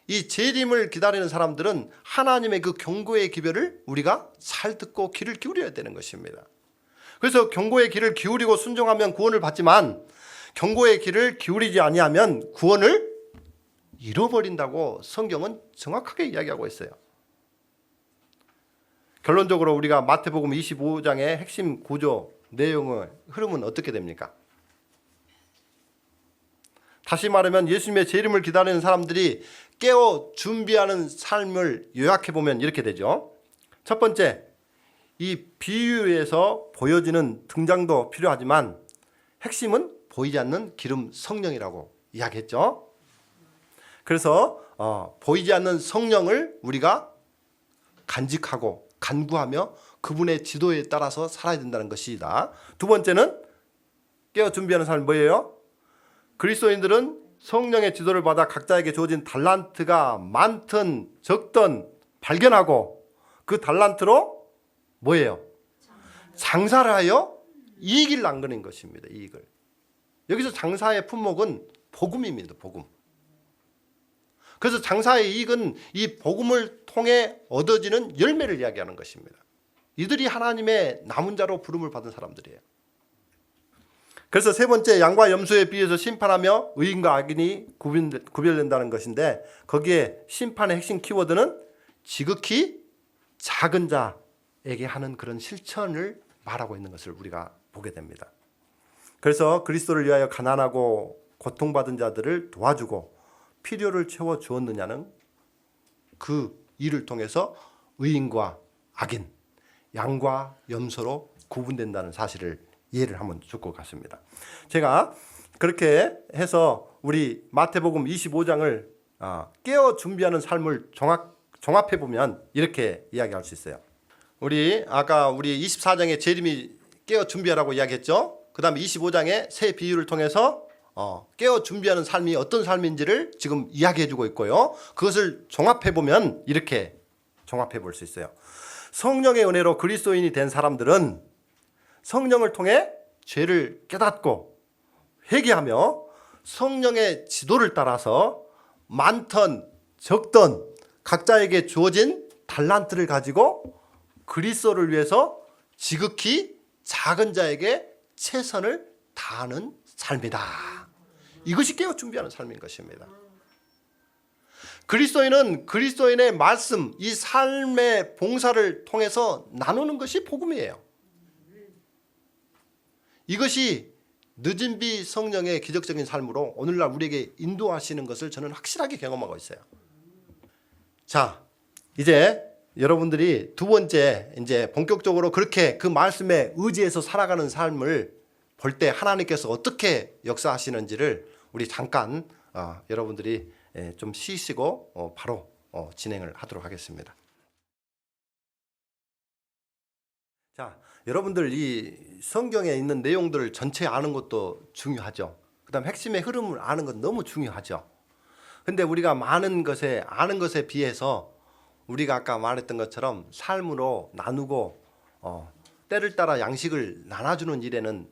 이 재림을 기다리는 사람들은 하나님의 그 경고의 기별을 우리가 잘 듣고 귀를 기울여야 되는 것입니다. 그래서 경고의 귀를 기울이고 순종하면 구원을 받지만 경고의 귀를 기울이지 아니하면 구원을 잃어버린다고 성경은 정확하게 이야기하고 있어요. 결론적으로 우리가 마태복음 25장의 핵심 구조 내용의 흐름은 어떻게 됩니까? 다시 말하면 예수님의 재림을 기다리는 사람들이 깨어 준비하는 삶을 요약해보면 이렇게 되죠. 첫 번째, 이 비유에서 보여지는 등장도 필요하지만 핵심은 보이지 않는 기름 성령이라고 이야기했죠. 그래서 보이지 않는 성령을 우리가 간직하고 간구하며 그분의 지도에 따라서 살아야 된다는 것이다. 두 번째는 깨어 준비하는 삶이 뭐예요? 그리스도인들은 성령의 지도를 받아 각자에게 주어진 달란트가 많든 적든 발견하고 그 달란트로 뭐예요? 장사를 하여 이익을 남기는 것입니다. 이익을. 여기서 장사의 품목은 복음입니다. 복음. 그래서 장사의 이익은 이 복음을 통해 얻어지는 열매를 이야기하는 것입니다. 이들이 하나님의 남은 자로 부름을 받은 사람들이에요. 그래서 세 번째, 양과 염소에 비해서 심판하며 의인과 악인이 구별된다는 것인데 거기에 심판의 핵심 키워드는 지극히 작은 자에게 하는 그런 실천을 말하고 있는 것을 우리가 보게 됩니다. 그래서 그리스도를 위하여 가난하고 고통받은 자들을 도와주고 필요를 채워 주었느냐는 그 일을 통해서 의인과 악인, 양과 염소로 구분된다는 사실을 이해를 한번 줄 것 같습니다. 제가 그렇게 해서 우리 마태복음 25장을 깨어 준비하는 삶을 종합해 보면 이렇게 이야기할 수 있어요. 아까 우리 24장에 재림이 깨어 준비하라고 이야기했죠. 그 다음에 25장에 새 비유를 통해서 깨어 준비하는 삶이 어떤 삶인지를 지금 이야기해 주고 있고요. 그것을 종합해 보면 이렇게 종합해 볼 수 있어요. 성령의 은혜로 그리스도인이 된 사람들은 성령을 통해 죄를 깨닫고 회개하며 성령의 지도를 따라서 많던 적던 각자에게 주어진 달란트를 가지고 그리스도를 위해서 지극히 작은 자에게 최선을 다하는 삶이다. 이것이 깨어 준비하는 삶인 것입니다. 그리스도인은 그리스도인의 말씀, 이 삶의 봉사를 통해서 나누는 것이 복음이에요. 이것이 늦은 비 성령의 기적적인 삶으로 오늘날 우리에게 인도하시는 것을 저는 확실하게 경험하고 있어요. 자, 이제 여러분들이 두 번째 이제 본격적으로 그렇게 그 말씀에 의지해서 살아가는 삶을 볼 때 하나님께서 어떻게 역사하시는지를 우리 잠깐 여러분들이 좀 쉬시고 바로 진행을 하도록 하겠습니다. 자, 여러분들 이 성경에 있는 내용들을 전체 아는 것도 중요하죠. 그다음 핵심의 흐름을 아는 건 너무 중요하죠. 근데 우리가 많은 것에 아는 것에 비해서 우리가 아까 말했던 것처럼 삶으로 나누고 때를 따라 양식을 나눠주는 일에는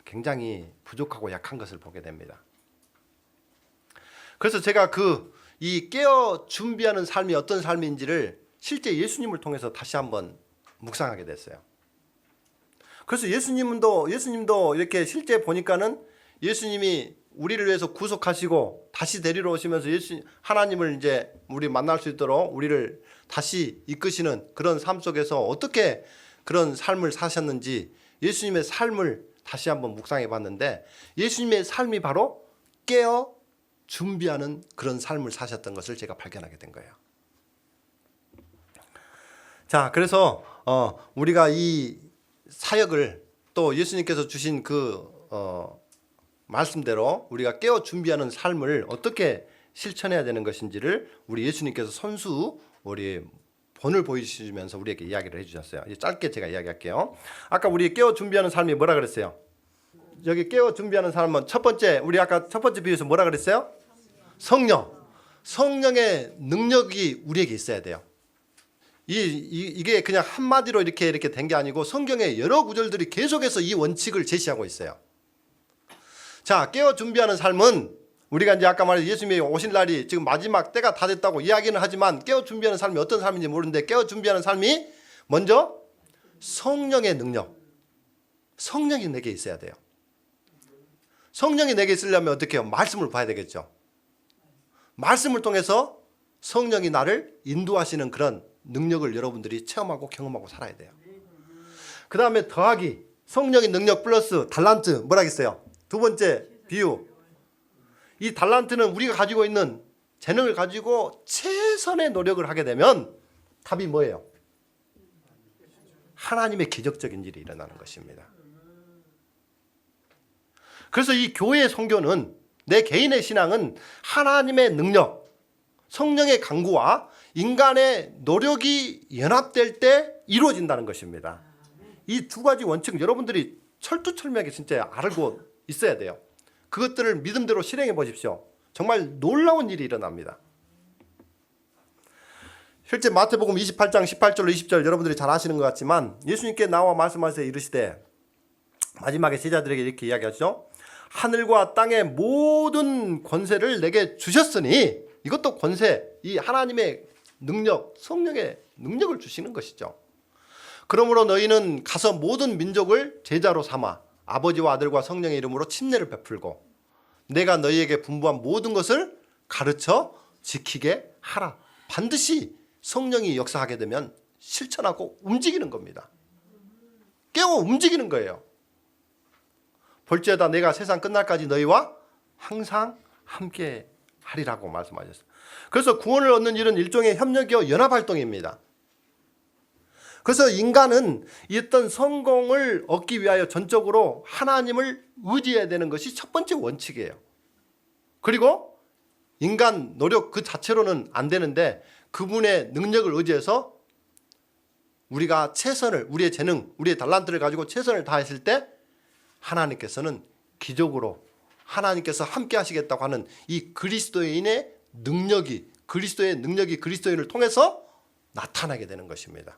굉장히 부족하고 약한 것을 보게 됩니다. 그래서 제가 이 깨어 준비하는 삶이 어떤 삶인지를 실제 예수님을 통해서 다시 한번 묵상하게 됐어요. 그래서 예수님도 이렇게 실제 보니까는 예수님이 우리를 위해서 구속하시고 다시 데리러 오시면서 하나님을 이제 우리 만날 수 있도록 우리를 다시 이끄시는 그런 삶 속에서 어떻게 그런 삶을 사셨는지 예수님의 삶을 다시 한번 묵상해 봤는데, 예수님의 삶이 바로 깨어 준비하는 그런 삶을 사셨던 것을 제가 발견하게 된 거예요. 자, 그래서 우리가 이 사역을 또 예수님께서 주신 말씀대로 우리가 깨어 준비하는 삶을 어떻게 실천해야 되는 것인지를 우리 예수님께서 우리 본을 보여주시면서 우리에게 이야기를 해주셨어요. 짧게 제가 이야기할게요. 아까 우리 깨어 준비하는 삶이 뭐라 그랬어요? 여기 깨어 준비하는 삶은 첫 번째, 우리 아까 첫 번째 비유에서 뭐라 그랬어요? 성령의 능력이 우리에게 있어야 돼요. 이게 그냥 한마디로 이렇게 된 게 아니고 성경의 여러 구절들이 계속해서 이 원칙을 제시하고 있어요. 자, 깨어 준비하는 삶은 우리가 이제 아까 말한 예수님이 오실 날이 지금 마지막 때가 다 됐다고 이야기는 하지만 깨어 준비하는 삶이 어떤 삶인지 모르는데, 깨어 준비하는 삶이 먼저 성령의 능력, 성령이 내게 있어야 돼요. 성령이 내게 있으려면 어떻게 해요? 말씀을 봐야 되겠죠. 말씀을 통해서 성령이 나를 인도하시는 그런 능력을 여러분들이 체험하고 경험하고 살아야 돼요. 그 다음에 더하기, 성령의 능력 플러스 달란트, 뭐라겠어요? 두 번째 비유, 이 달란트는 우리가 가지고 있는 재능을 가지고 최선의 노력을 하게 되면 답이 뭐예요? 하나님의 기적적인 일이 일어나는 것입니다. 그래서 이 교회의 선교는, 내 개인의 신앙은 하나님의 능력, 성령의 강구와 인간의 노력이 연합될 때 이루어진다는 것입니다. 이 두 가지 원칙 여러분들이 철두철미하게 진짜 알고 있어야 돼요. 그것들을 믿음대로 실행해 보십시오. 정말 놀라운 일이 일어납니다. 실제 마태복음 28장 18절로 20절 여러분들이 잘 아시는 것 같지만, 예수님께 나와 말씀하시되 이르시되, 마지막에 제자들에게 이렇게 이야기하죠. 하늘과 땅의 모든 권세를 내게 주셨으니, 이것도 권세, 이 하나님의 능력, 성령의 능력을 주시는 것이죠. 그러므로 너희는 가서 모든 민족을 제자로 삼아 아버지와 아들과 성령의 이름으로 침례를 베풀고 내가 너희에게 분부한 모든 것을 가르쳐 지키게 하라. 반드시 성령이 역사하게 되면 실천하고 움직이는 겁니다. 깨워 움직이는 거예요. 볼지어다 내가 세상 끝날까지 너희와 항상 함께 하리라고 말씀하셨어요. 그래서 구원을 얻는 일은 일종의 협력이요 연합활동입니다. 그래서 인간은 어떤 성공을 얻기 위하여 전적으로 하나님을 의지해야 되는 것이 첫 번째 원칙이에요. 그리고 인간 노력 그 자체로는 안 되는데, 그분의 능력을 의지해서 우리가 최선을, 우리의 재능, 우리의 달란트를 가지고 최선을 다했을 때 하나님께서는 기적으로 하나님께서 함께 하시겠다고 하는 이 그리스도인의 능력이, 그리스도의 능력이 그리스도인을 통해서 나타나게 되는 것입니다.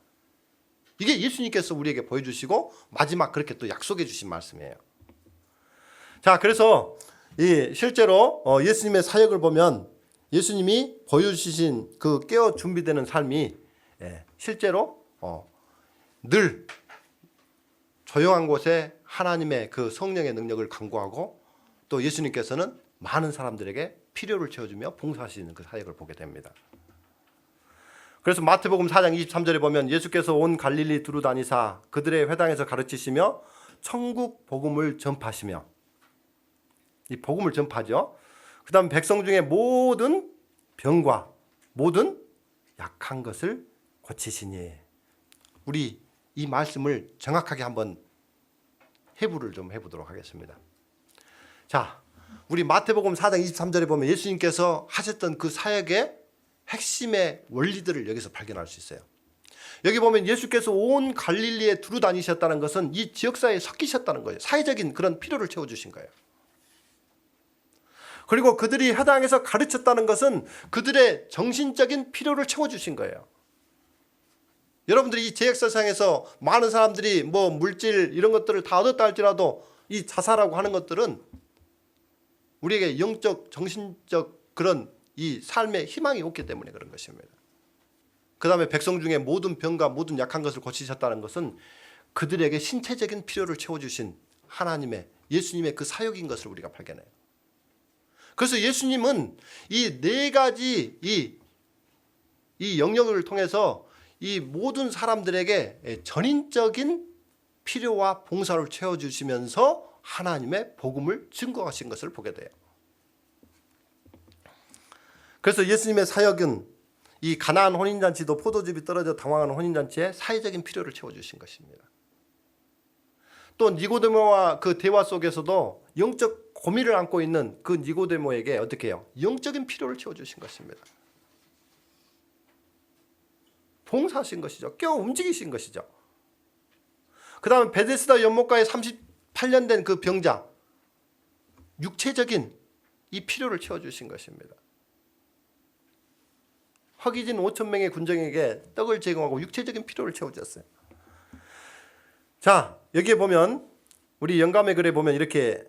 이게 예수님께서 우리에게 보여주시고 마지막 그렇게 또 약속해 주신 말씀이에요. 자, 그래서 실제로 예수님의 사역을 보면 예수님이 보여주신 그 깨어 준비되는 삶이 실제로 늘 조용한 곳에 하나님의 그 성령의 능력을 강구하고, 또 예수님께서는 많은 사람들에게 필요를 채워주며 봉사하시는 그 사역을 보게 됩니다. 그래서 마태복음 4장 23절에 보면 예수께서 온 갈릴리 두루 다니사 그들의 회당에서 가르치시며 천국 복음을 전파하시며, 이 복음을 전파하죠. 그 다음 백성 중에 모든 병과 모든 약한 것을 고치시니. 우리 이 말씀을 정확하게 한번 해부를 좀 해보도록 하겠습니다. 자, 우리 마태복음 4장 23절에 보면 예수님께서 하셨던 그 사역의 핵심의 원리들을 여기서 발견할 수 있어요. 여기 보면 예수께서 온 갈릴리에 두루 다니셨다는 것은 이 지역사회에 섞이셨다는 거예요. 사회적인 그런 필요를 채워주신 거예요. 그리고 그들이 회당에서 가르쳤다는 것은 그들의 정신적인 필요를 채워주신 거예요. 여러분들이 이 제약사상에서 많은 사람들이 뭐 물질 이런 것들을 다 얻었다 할지라도 이 자살하고 하는 것들은 우리에게 영적, 정신적 그런 이 삶의 희망이 없기 때문에 그런 것입니다. 그 다음에 백성 중에 모든 병과 모든 약한 것을 고치셨다는 것은 그들에게 신체적인 필요를 채워주신 하나님의, 예수님의 그 사역인 것을 우리가 발견해요. 그래서 예수님은 이 네 가지 이 영역을 통해서 이 모든 사람들에게 전인적인 필요와 봉사를 채워주시면서 하나님의 복음을 증거하신 것을 보게 돼요. 그래서 예수님의 사역은 이 가나안 혼인잔치도 포도즙이 떨어져 당황하는 혼인잔치에 사회적인 필요를 채워주신 것입니다. 또 니고데모와 그 대화 속에서도 영적 고민을 안고 있는 그 니고데모에게 어떻게 해요? 영적인 필요를 채워주신 것입니다. 봉사하신 것이죠. 깨워 움직이신 것이죠. 그 다음에 베데스다 연못가에 38년 된 그 병자, 육체적인 이 필요를 채워주신 것입니다. 허기진 5,000명의 군정에게 떡을 제공하고 육체적인 필요를 채워주셨어요. 자, 여기에 보면 우리 영감의 글에 보면 이렇게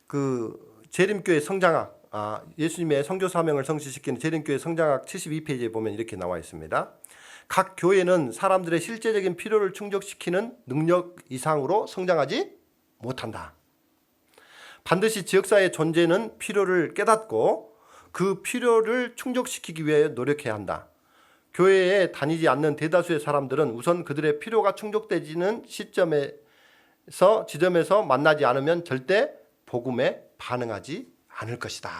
그 재림교회 성장학, 예수님의 선교 사명을 성취시키는 재림교회 성장학 72페이지에 보면 이렇게 나와 있습니다. 각 교회는 사람들의 실제적인 필요를 충족시키는 능력 이상으로 성장하지 못한다. 반드시 지역사회의 존재는 필요를 깨닫고 그 필요를 충족시키기 위해 노력해야 한다. 교회에 다니지 않는 대다수의 사람들은 우선 그들의 필요가 충족되지는 지점에서 만나지 않으면 절대 복음에 반응하지 않을 것이다.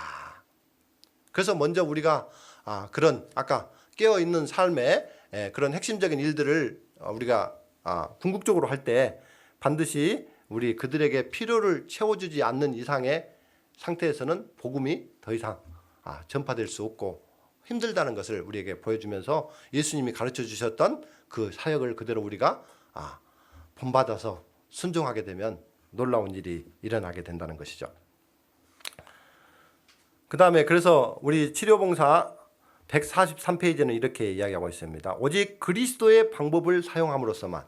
그래서 먼저 우리가 그런 아까 깨어있는 삶의 그런 핵심적인 일들을 우리가 궁극적으로 할 때 반드시 우리 그들에게 필요를 채워주지 않는 이상의 상태에서는 복음이 더 이상 전파될 수 없고 힘들다는 것을 우리에게 보여주면서 예수님이 가르쳐 주셨던 그 사역을 그대로 우리가 본받아서 순종하게 되면 놀라운 일이 일어나게 된다는 것이죠. 그 다음에 그래서 우리 치료봉사 143페이지는 이렇게 이야기하고 있습니다. 오직 그리스도의 방법을 사용함으로써만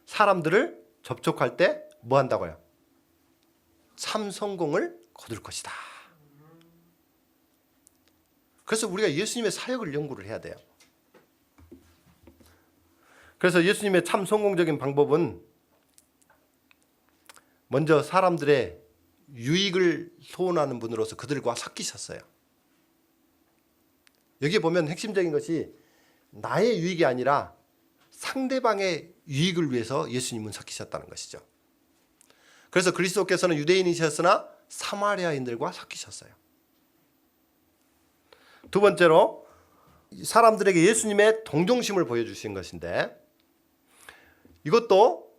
사람들을 접촉할 때 뭐 한다고요? 참 성공을 거둘 것이다. 그래서 우리가 예수님의 사역을 연구를 해야 돼요. 그래서 예수님의 참 성공적인 방법은 먼저 사람들의 유익을 소원하는 분으로서 그들과 섞이셨어요. 여기 보면 핵심적인 것이 나의 유익이 아니라 상대방의 유익을 위해서 예수님은 섞이셨다는 것이죠. 그래서 그리스도께서는 유대인이셨으나 사마리아인들과 섞이셨어요. 두 번째로 사람들에게 예수님의 동정심을 보여주신 것인데 이것도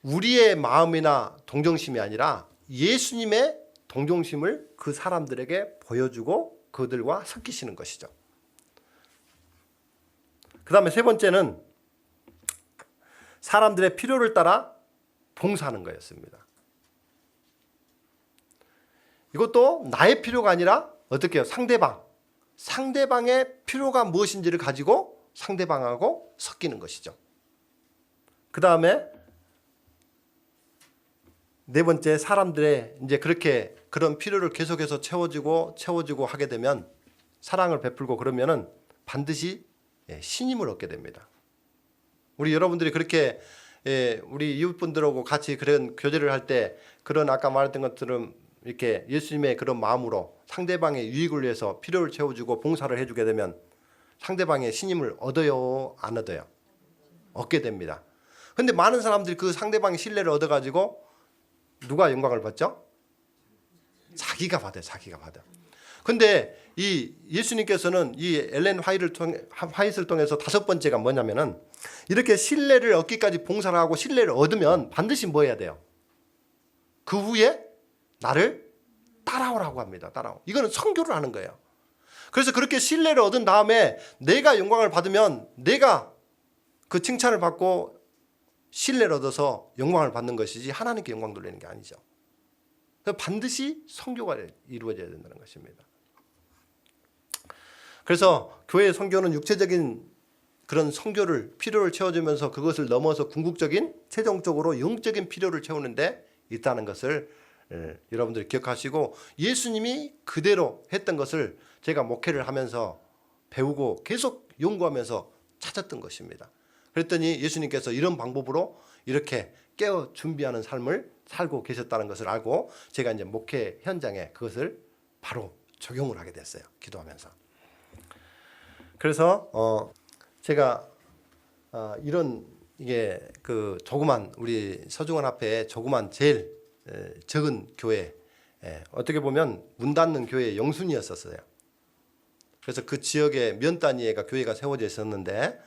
우리의 마음이나 동정심이 아니라 예수님의 동정심을 그 사람들에게 보여주고 그들과 섞이시는 것이죠. 그 다음에 세 번째는 사람들의 필요를 따라 봉사하는 거였습니다. 이것도 나의 필요가 아니라 어떻게 해요? 상대방의 필요가 무엇인지를 가지고 상대방하고 섞이는 것이죠. 그 다음에 네 번째, 사람들의 이제 그렇게 그런 필요를 계속해서 채워주고 하게 되면 사랑을 베풀고 그러면은 반드시 신임을 얻게 됩니다. 우리 여러분들이 그렇게 우리 이웃분들하고 같이 그런 교제를 할 때 그런 아까 말했던 것처럼 이렇게 예수님의 그런 마음으로 상대방의 유익을 위해서 필요를 채워주고 봉사를 해주게 되면 상대방의 신임을 얻어요, 안 얻어요? 얻게 됩니다. 근데 많은 사람들이 그 상대방의 신뢰를 얻어가지고 누가 영광을 받죠? 자기가 받아요. 근데 이 예수님께서는 이 엘렌 화이트를 통해서 다섯 번째가 뭐냐면은 이렇게 신뢰를 얻기까지 봉사를 하고 신뢰를 얻으면 반드시 뭐 해야 돼요? 그 후에 나를 따라오라고 합니다. 이거는 선교를 하는 거예요. 그래서 그렇게 신뢰를 얻은 다음에 내가 영광을 받으면 내가 그 칭찬을 받고 신뢰를 얻어서 영광을 받는 것이지 하나님께 영광 돌리는 게 아니죠. 반드시 선교가 이루어져야 된다는 것입니다. 그래서 교회의 선교는 육체적인 그런 선교를 필요를 채워주면서 그것을 넘어서 궁극적인 최종적으로 영적인 필요를 채우는데 있다는 것을 여러분들이 기억하시고, 예수님이 그대로 했던 것을 제가 목회를 하면서 배우고 계속 연구하면서 찾았던 것입니다. 그랬더니 예수님께서 이런 방법으로 이렇게 깨어 준비하는 삶을 살고 계셨다는 것을 알고 제가 이제 목회 현장에 그것을 바로 적용을 하게 됐어요. 기도하면서. 그래서 제가 이런 이게 그 조그만 우리 서중원 앞에 조그만 제일 적은 교회, 어떻게 보면 문 닫는 교회의 영순이었었어요. 그래서 그 지역에 면 단위가 교회가 세워져 있었는데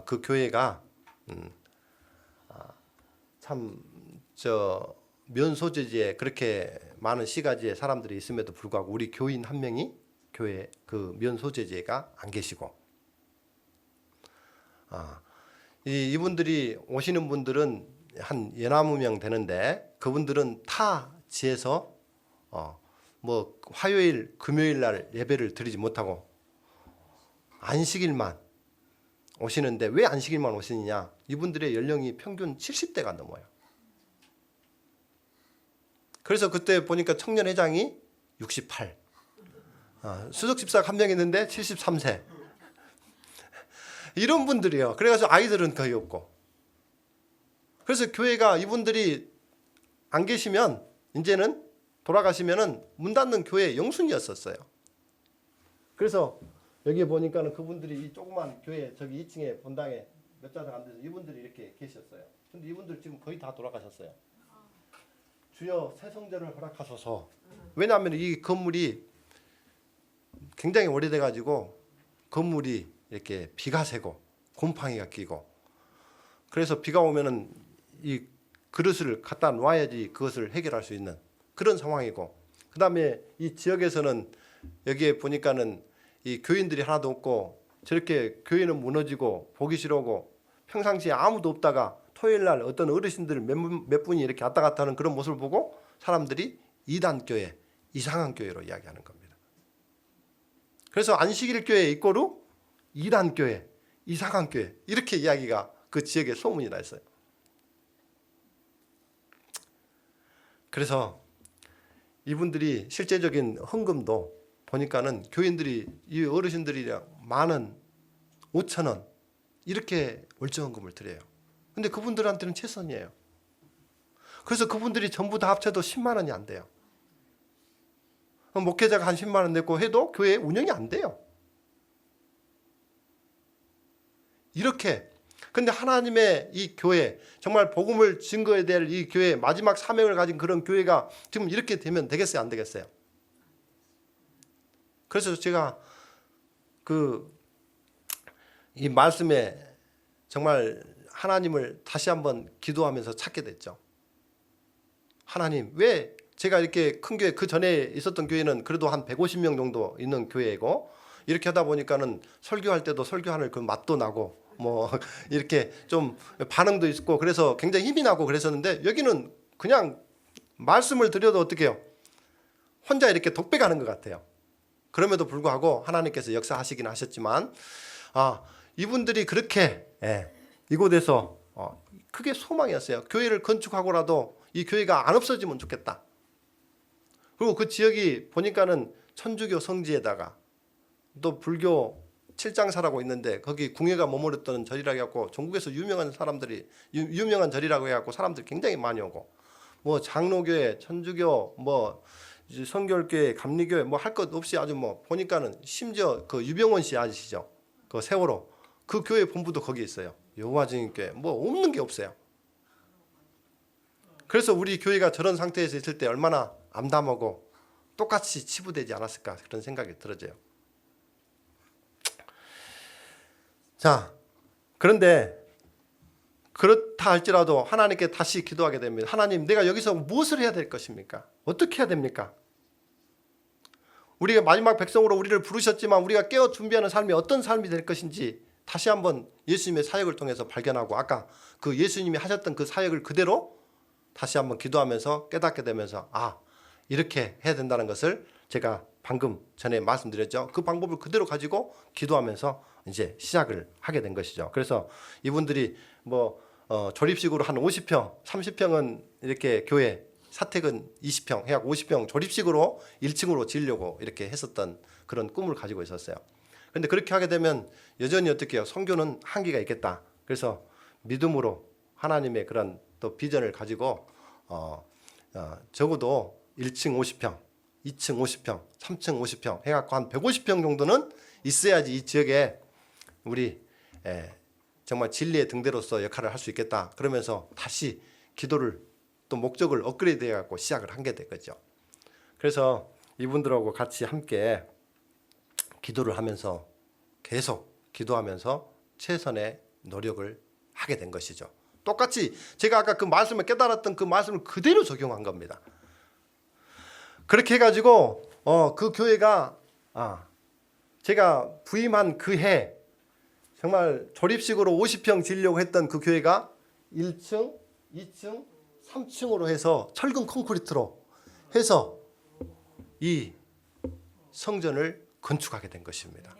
그 교회가 참 저 면 소재지에 그렇게 많은 시가지에 사람들이 있음에도 불구하고 우리 교인 한 명이 교회 그 면 소재지가 안 계시고, 이분들이 오시는 분들은 한 19명 되는데 그분들은 타 지에서 뭐 화요일 금요일 날 예배를 드리지 못하고 안식일만 오시는데, 왜 안식일만 오시느냐? 이분들의 연령이 평균 70대가 넘어요. 그래서 그때 보니까 청년회장이 68, 수석집사가 한 명 있는데 73세, 이런 분들이요. 그래가지고 아이들은 거의 없고, 그래서 교회가 이분들이 안 계시면 이제는 돌아가시면은 문 닫는 교회 영순이었었어요. 그래서 여기 보니까는 그분들이 이 조그만 교회 저기 2층에 본당에 몇 자석 앉아서 이분들이 이렇게 계셨어요. 근데 이분들 지금 거의 다 돌아가셨어요. 주여 새 성전을 허락하소서. 왜냐하면 이 건물이 굉장히 오래돼 가지고 건물이 이렇게 비가 새고 곰팡이가 끼고, 그래서 비가 오면은 이 그릇을 갖다 놔야지 그것을 해결할 수 있는 그런 상황이고, 그 다음에 이 지역에서는 여기에 보니까는 이 교인들이 하나도 없고 저렇게 교회는 무너지고 보기 싫어하고 평상시에 아무도 없다가 토요일 날 어떤 어르신들 몇 분이 이렇게 왔다 갔다 하는 그런 모습을 보고 사람들이 이단 교회, 이상한 교회로 이야기하는 겁니다. 그래서 안식일 교회 이꼬르 이단 교회, 이상한 교회, 이렇게 이야기가 그 지역에 소문이 나 있어요. 그래서 이분들이 실제적인 헌금도 보니까는 교인들이 이 어르신들이랑 15,000원 이렇게 월정헌금을 드려요. 근데 그분들한테는 최선이에요. 그래서 그분들이 전부 다 합쳐도 10만 원이 안 돼요. 목회자가 한 10만 원 냈고 해도 교회 운영이 안 돼요. 이렇게. 근데 하나님의 이 교회, 정말 복음을 증거해야 될 이 교회, 마지막 사명을 가진 그런 교회가 지금 이렇게 되면 되겠어요, 안 되겠어요? 그래서 제가 이 말씀에 정말 하나님을 다시 한번 기도하면서 찾게 됐죠. 하나님, 왜 제가 이렇게 큰 교회, 그 전에 있었던 교회는 그래도 한 150명 정도 있는 교회이고, 이렇게 하다 보니까는 설교할 때도 설교하는 그 맛도 나고 뭐 이렇게 좀 반응도 있고 그래서 굉장히 힘이 나고 그랬었는데, 여기는 그냥 말씀을 드려도 어떻게 해요? 혼자 이렇게 독백하는 것 같아요. 그럼에도 불구하고 하나님께서 역사하시긴 하셨지만 이분들이 그렇게 이곳에서 크게 소망이었어요. 교회를 건축하고라도 이 교회가 안 없어지면 좋겠다. 그리고 그 지역이 보니까는 천주교 성지에다가 또 불교 칠장사라고 있는데 거기 궁예가 머무르던 절이라고 해갖고 전국에서 유명한 사람들이 유명한 절이라고 해갖고 사람들이 굉장히 많이 오고, 뭐 장로교회, 천주교, 뭐 성결교회, 감리교회 뭐 할 것 없이 아주 뭐 보니까는 심지어 그 유병원 씨 아시죠? 그 세월호 그 교회 본부도 거기 있어요. 여호와 증인교회 뭐 없는 게 없어요. 그래서 우리 교회가 저런 상태에서 있을 때 얼마나 암담하고 똑같이 치부되지 않았을까 그런 생각이 들어져요. 자, 그런데 그렇다 할지라도 하나님께 다시 기도하게 됩니다. 하나님, 내가 여기서 무엇을 해야 될 것입니까? 어떻게 해야 됩니까? 우리가 마지막 백성으로 우리를 부르셨지만 우리가 깨어 준비하는 삶이 어떤 삶이 될 것인지 다시 한번 예수님의 사역을 통해서 발견하고 아까 그 예수님이 하셨던 그 사역을 그대로 다시 한번 기도하면서 깨닫게 되면서 이렇게 해야 된다는 것을 제가 방금 전에 말씀드렸죠. 그 방법을 그대로 가지고 기도하면서 이제 시작을 하게 된 것이죠. 그래서 이분들이 조립식으로 한 50평, 30평은 이렇게 교회, 사택은 20평 해갖고 50평 조립식으로 1층으로 지으려고 이렇게 했었던 그런 꿈을 가지고 있었어요. 그런데 그렇게 하게 되면 여전히 어떻게 해요? 선교는 한계가 있겠다. 그래서 믿음으로 하나님의 그런 또 비전을 가지고 적어도 1층 50평, 2층 50평, 3층 50평 해갖고 한 150평 정도는 있어야지 이 지역에 우리 정말 진리의 등대로서 역할을 할 수 있겠다. 그러면서 다시 기도를 또 목적을 업그레이드 해갖고 시작을 한 게 된 거죠. 그래서 이분들하고 같이 함께 기도를 하면서 계속 기도하면서 최선의 노력을 하게 된 것이죠. 똑같이 제가 아까 그 말씀을 깨달았던 그 말씀을 그대로 적용한 겁니다. 그렇게 해가지고 그 교회가 제가 부임한 그 해 정말 조립식으로 50평 지으려고 했던 그 교회가 1층, 2층, 3층으로 해서 철근 콘크리트로 해서 이 성전을 건축하게 된 것입니다.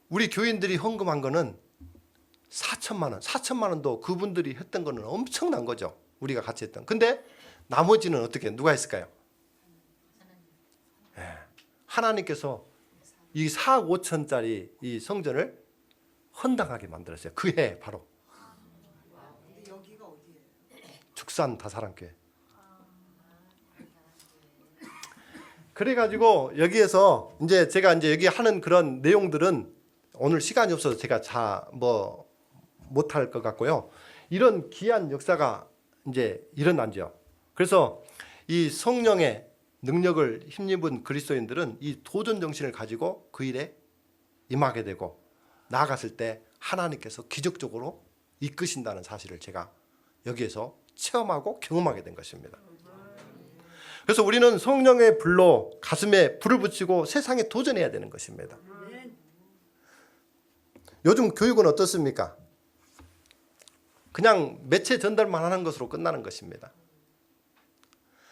우리 교인들이 헌금한 거는 4천만 원, 4천만 원도 그분들이 했던 거는 엄청난 거죠. 우리가 같이 했던. 근데 나머지는 어떻게 누가 했을까요? 하나님께서 이 4억 5천짜리 이 성전을 헌당하게 만들었어요. 그 해 바로. 여기가 어디예요? 축산 다사랑교회. 그래가지고 여기에서 이제 제가 이제 여기 하는 그런 내용들은 오늘 시간이 없어서 제가 못할 것 같고요. 이런 귀한 역사가 이제 일어난죠. 그래서 이 성령의 능력을 힘입은 그리스도인들은 이 도전 정신을 가지고 그 일에 임하게 되고 나아갔을 때 하나님께서 기적적으로 이끄신다는 사실을 제가 여기에서 체험하고 경험하게 된 것입니다. 그래서 우리는 성령의 불로 가슴에 불을 붙이고 세상에 도전해야 되는 것입니다. 요즘 교육은 어떻습니까? 그냥 매체 전달만 하는 것으로 끝나는 것입니다.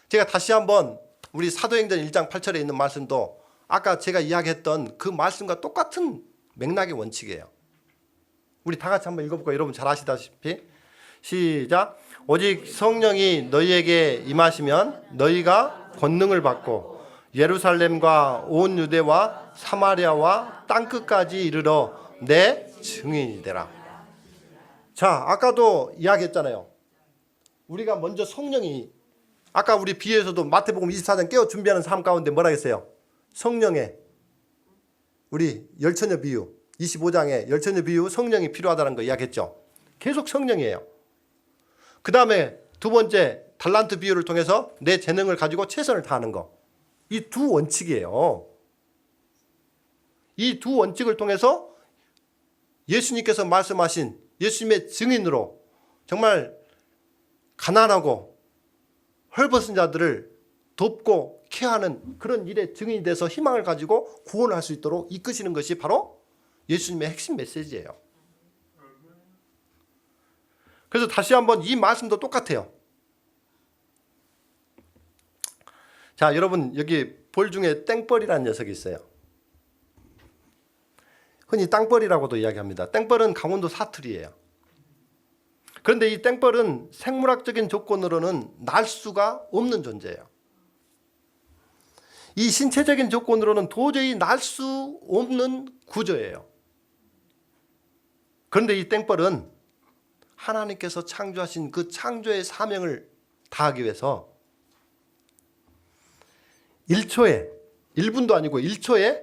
제가 다시 한번 우리 사도행전 1장 8절에 있는 말씀도 아까 제가 이야기했던 그 말씀과 똑같은 맥락의 원칙이에요. 우리 다 같이 한번 읽어볼까요? 여러분 잘 아시다시피 시작. 오직 성령이 너희에게 임하시면 너희가 권능을 받고 예루살렘과 온 유대와 사마리아와 땅끝까지 이르러 내 증인이 되라. 자, 아까도 이야기했잖아요. 우리가 먼저 성령이 아까 우리 비유에서도 마태복음 24장 깨어 준비하는 삶 가운데 뭐라 했어요? 성령의 우리 열처녀 비유 25장에 열처녀 비유 성령이 필요하다는 거 이야기했죠. 계속 성령이에요. 그 다음에 두 번째 달란트 비유를 통해서 내 재능을 가지고 최선을 다하는 거. 이 두 원칙이에요. 이 두 원칙을 통해서 예수님께서 말씀하신 예수님의 증인으로 정말 가난하고 헐벗은 자들을 돕고 케어하는 그런 일의 증인이 돼서 희망을 가지고 구원을 할 수 있도록 이끄시는 것이 바로 예수님의 핵심 메시지예요. 그래서 다시 한번 이 말씀도 똑같아요. 자, 여러분 여기 볼 중에 땡벌이라는 녀석이 있어요. 흔히 땅벌이라고도 이야기합니다. 땡벌은 강원도 사투리예요. 그런데 이 땡벌은 생물학적인 조건으로는 날 수가 없는 존재예요. 이 신체적인 조건으로는 도저히 날 수 없는 구조예요. 그런데 이 땡벌은 하나님께서 창조하신 그 창조의 사명을 다하기 위해서 1초에 1분도 아니고 1초에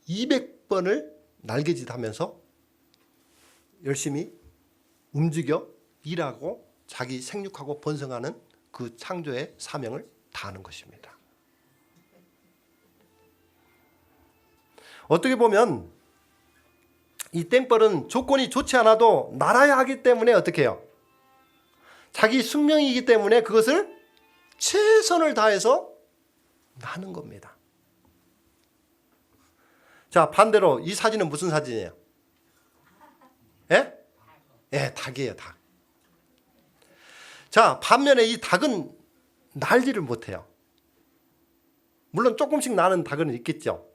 200번을 날개짓하면서 열심히 움직여 일하고 자기 생육하고 번성하는 그 창조의 사명을 다하는 것입니다. 어떻게 보면 이 땡벌은 조건이 좋지 않아도 날아야 하기 때문에 어떻게 해요? 자기 숙명이기 때문에 그것을 최선을 다해서 나는 겁니다. 자, 반대로 이 사진은 무슨 사진이에요? 예? 예, 닭이에요, 닭. 자, 반면에 이 닭은 날지를 못해요. 물론 조금씩 나는 닭은 있겠죠.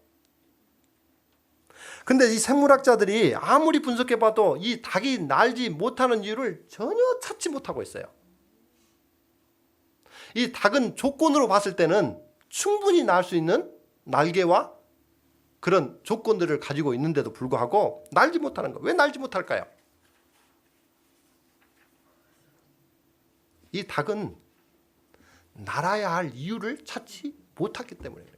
근데 이 생물학자들이 아무리 분석해봐도 이 닭이 날지 못하는 이유를 전혀 찾지 못하고 있어요. 이 닭은 조건으로 봤을 때는 충분히 날 수 있는 날개와 그런 조건들을 가지고 있는데도 불구하고 날지 못하는 거. 왜 날지 못할까요? 이 닭은 날아야 할 이유를 찾지 못했기 때문에 그래요.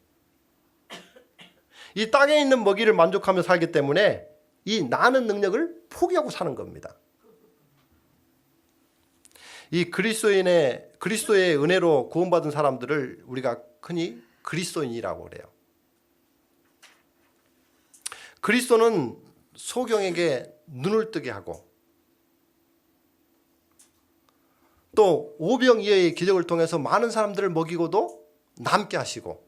이 땅에 있는 먹이를 만족하며 살기 때문에 이 나는 능력을 포기하고 사는 겁니다. 이 그리스도의 은혜로 구원받은 사람들을 우리가 흔히 그리스도인이라고 그래요. 그리스도는 소경에게 눈을 뜨게 하고 또 오병이어의 기적을 통해서 많은 사람들을 먹이고도 남게 하시고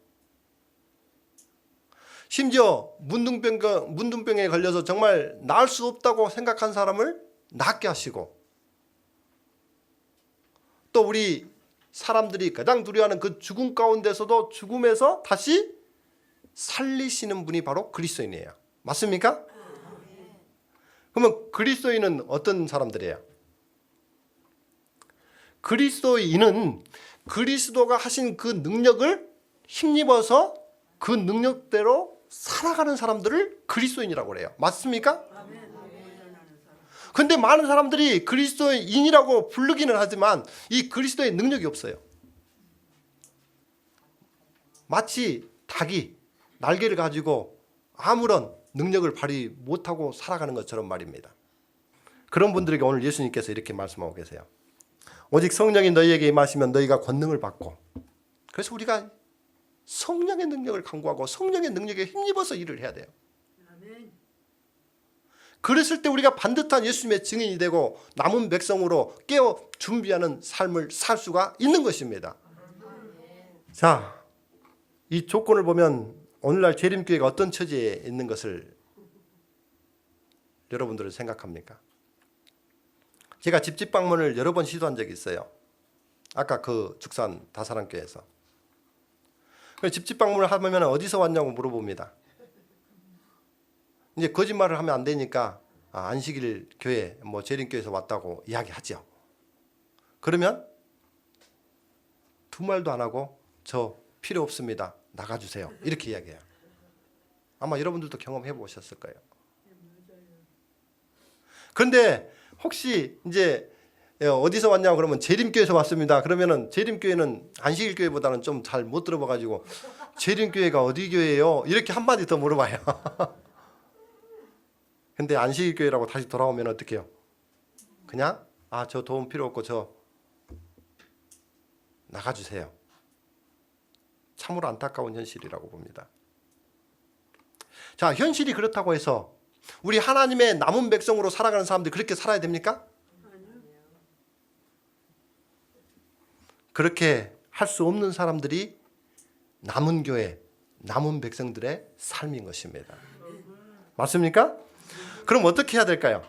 심지어 문둥병에 걸려서 정말 나을 수 없다고 생각한 사람을 낫게 하시고 또 우리 사람들이 가장 두려워하는 그 죽음 가운데서도 죽음에서 다시 살리시는 분이 바로 그리스도인이에요. 맞습니까? 그러면 그리스도인은 어떤 사람들이에요? 그리스도인은 그리스도가 하신 그 능력을 힘입어서 그 능력대로 살아가는 사람들을 그리스도인이라고 그래요. 맞습니까? 근데 많은 사람들이 그리스도인이라고 부르기는 하지만 이 그리스도의 능력이 없어요. 마치 닭이 날개를 가지고 아무런 능력을 발휘 못하고 살아가는 것처럼 말입니다. 그런 분들에게 오늘 예수님께서 이렇게 말씀하고 계세요. 오직 성령이 너희에게 임하시면 너희가 권능을 받고, 그래서 우리가 성령의 능력을 강구하고 성령의 능력에 힘입어서 일을 해야 돼요. 그랬을 때 우리가 반듯한 예수님의 증인이 되고 남은 백성으로 깨어 준비하는 삶을 살 수가 있는 것입니다. 자, 이 조건을 보면 오늘날 재림교회가 어떤 처지에 있는 것을 여러분들은 생각합니까? 제가 집집 방문을 여러 번 시도한 적이 있어요. 아까 그 축산 다사랑교회에서. 집집 방문을 하면 어디서 왔냐고 물어봅니다. 이제 거짓말을 하면 안 되니까 안식일 교회, 재림교회에서 왔다고 이야기하죠. 그러면 두 말도 안 하고 저 필요 없습니다. 나가주세요. 이렇게 이야기해요. 아마 여러분들도 경험해 보셨을 거예요. 그런데 혹시 이제 어디서 왔냐고 그러면 재림교회에서 왔습니다. 그러면은 재림교회는 안식일 교회보다는 좀 잘 못 들어봐가지고 재림교회가 어디 교회예요? 이렇게 한마디 더 물어봐요. 근데 안식일 교회라고 다시 돌아오면 어떻게 해요? 그냥 저 도움 필요 없고 저 나가주세요. 참으로 안타까운 현실이라고 봅니다. 자, 현실이 그렇다고 해서 우리 하나님의 남은 백성으로 살아가는 사람들이 그렇게 살아야 됩니까? 그렇게 할 수 없는 사람들이 남은 교회, 남은 백성들의 삶인 것입니다. 맞습니까? 그럼 어떻게 해야 될까요?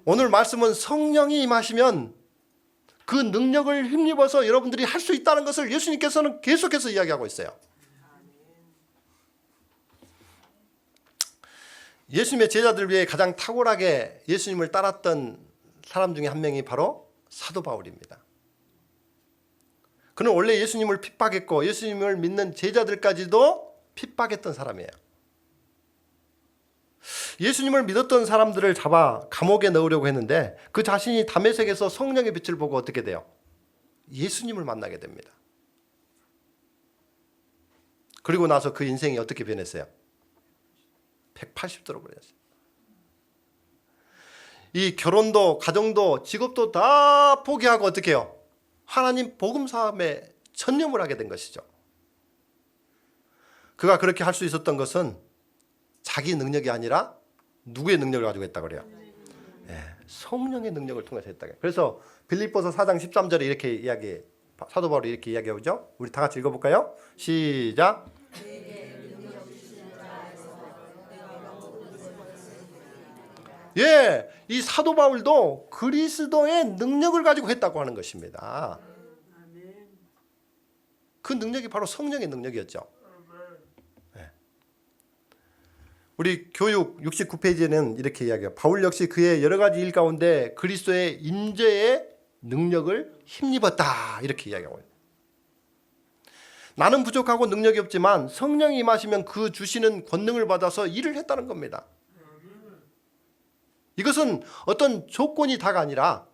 오늘 말씀은 성령이 임하시면 그 능력을 힘입어서 여러분들이 할 수 있다는 것을 예수님께서는 계속해서 이야기하고 있어요. 예수님의 제자들 위해 가장 탁월하게 예수님을 따랐던 사람 중에 한 명이 바로 사도 바울입니다. 그는 원래 예수님을 핍박했고 예수님을 믿는 제자들까지도 핍박했던 사람이에요. 예수님을 믿었던 사람들을 잡아 감옥에 넣으려고 했는데 그 자신이 다메섹에서 성령의 빛을 보고 어떻게 돼요? 예수님을 만나게 됩니다. 그리고 나서 그 인생이 어떻게 변했어요? 180도로 변했어요. 이 결혼도 가정도 직업도 다 포기하고 어떻게 해요? 하나님 복음 사업에 전념을 하게 된 것이죠. 그가 그렇게 할 수 있었던 것은 자기 능력이 아니라 누구의 능력을 가지고 했다고 그래요? 성령의 능력을 통해서 했다. 그래서 빌립보서 4장 13절에 이렇게 이야기해 사도 바울이 이렇게 이야기하죠. 우리 다 같이 읽어볼까요? 시작. 예, 이 사도 바울도 그리스도의 능력을 가지고 했다고 하는 것입니다. 그 능력이 바로 성령의 능력이었죠. 네. 우리 교육 69페이지에는 이렇게 이야기해요. 바울 역시 그의 여러 가지 일 가운데 그리스도의 임재의 능력을 힘입었다 이렇게 이야기하고 있어요. 나는 부족하고 능력이 없지만 성령이 임하시면 그 주시는 권능을 받아서 일을 했다는 겁니다. 이것은 어떤 조건이 다가 아니라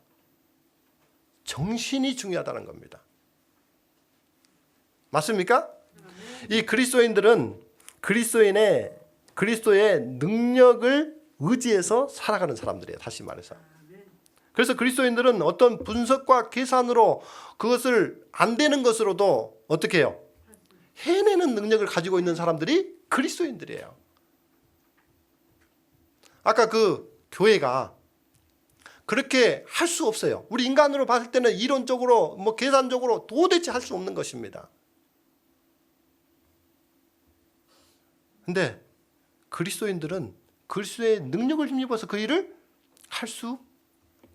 정신이 중요하다는 겁니다. 맞습니까? 이 그리스도인들은 그리스도의 능력을 의지해서 살아가는 사람들이에요. 다시 말해서. 그래서 그리스도인들은 어떤 분석과 계산으로 그것을 안 되는 것으로도 어떻게 해요? 해내는 능력을 가지고 있는 사람들이 그리스도인들이에요. 아까 그 교회가 그렇게 할 수 없어요. 우리 인간으로 봤을 때는 이론적으로 뭐 계산적으로 도대체 할 수 없는 것입니다. 근데 그리스도인들은 그리스도의 능력을 힘입어서 그 일을 할 수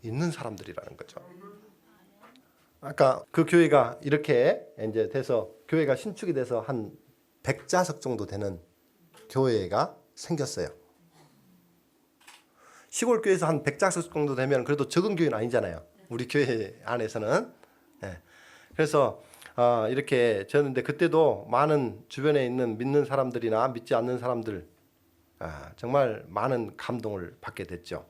있는 사람들이라는 거죠. 아까 그 교회가 이렇게 이제 돼서 교회가 신축이 돼서 한 100좌석 정도 되는 교회가 생겼어요. 시골 교회에서 한 100좌석 정도 되면 그래도 적은 교회는 아니잖아요. 우리 교회 안에서는. 네. 그래서 이렇게 졌는데 그때도 많은 주변에 있는 믿는 사람들이나 믿지 않는 사람들 정말 많은 감동을 받게 됐죠.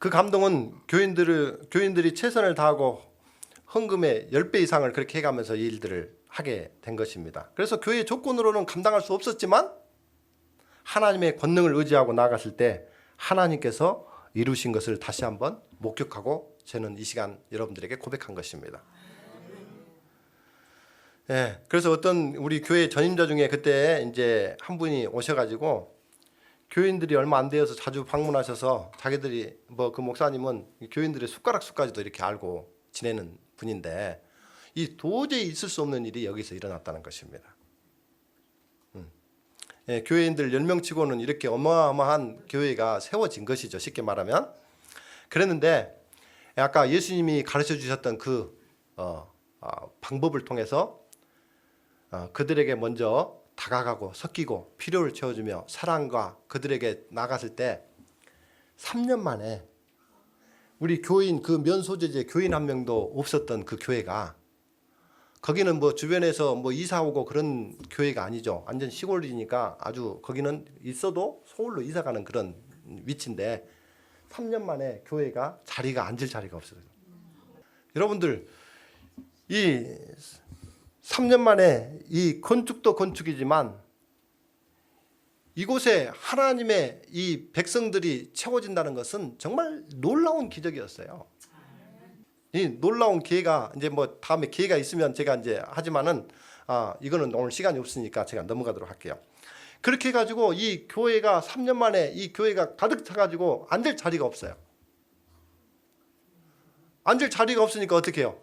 그 감동은 교인들이 최선을 다하고 헌금의 10배 이상을 그렇게 해가면서 이 일들을 하게 된 것입니다. 그래서 교회의 조건으로는 감당할 수 없었지만 하나님의 권능을 의지하고 나아갔을 때 하나님께서 이루신 것을 다시 한번 목격하고 저는 이 시간 여러분들에게 고백한 것입니다. 예, 그래서 어떤 우리 교회 전임자 중에 그때 이제 한 분이 오셔가지고 교인들이 얼마 안 되어서 자주 방문하셔서 자기들이 뭐 그 목사님은 교인들의 숟가락 수까지도 이렇게 알고 지내는 분인데 이 도저히 있을 수 없는 일이 여기서 일어났다는 것입니다. 예, 교회인들 10명 치고는 이렇게 어마어마한 교회가 세워진 것이죠. 쉽게 말하면. 그랬는데 아까 예수님이 가르쳐 주셨던 그 방법을 통해서 그들에게 먼저 다가가고 섞이고 필요를 채워주며 사랑과 그들에게 나갔을 때 3년 만에 우리 교인 그 면소재제 교인 한 명도 없었던 그 교회가 거기는 뭐 주변에서 뭐 이사 오고 그런 교회가 아니죠. 완전 시골이니까 아주 거기는 있어도 서울로 이사 가는 그런 위치인데 3년 만에 교회가 앉을 자리가 없어요. 여러분들 이 3년 만에 이 건축도 건축이지만 이곳에 하나님의 이 백성들이 채워진다는 것은 정말 놀라운 기적이었어요. 이 놀라운 기회가 이제 뭐 다음에 기회가 있으면 제가 이제 하지만은 이거는 오늘 시간이 없으니까 제가 넘어가도록 할게요. 그렇게 해가지고 이 교회가 3년 만에 이 교회가 가득 차가지고 앉을 자리가 없어요. 앉을 자리가 없으니까 어떻게 해요?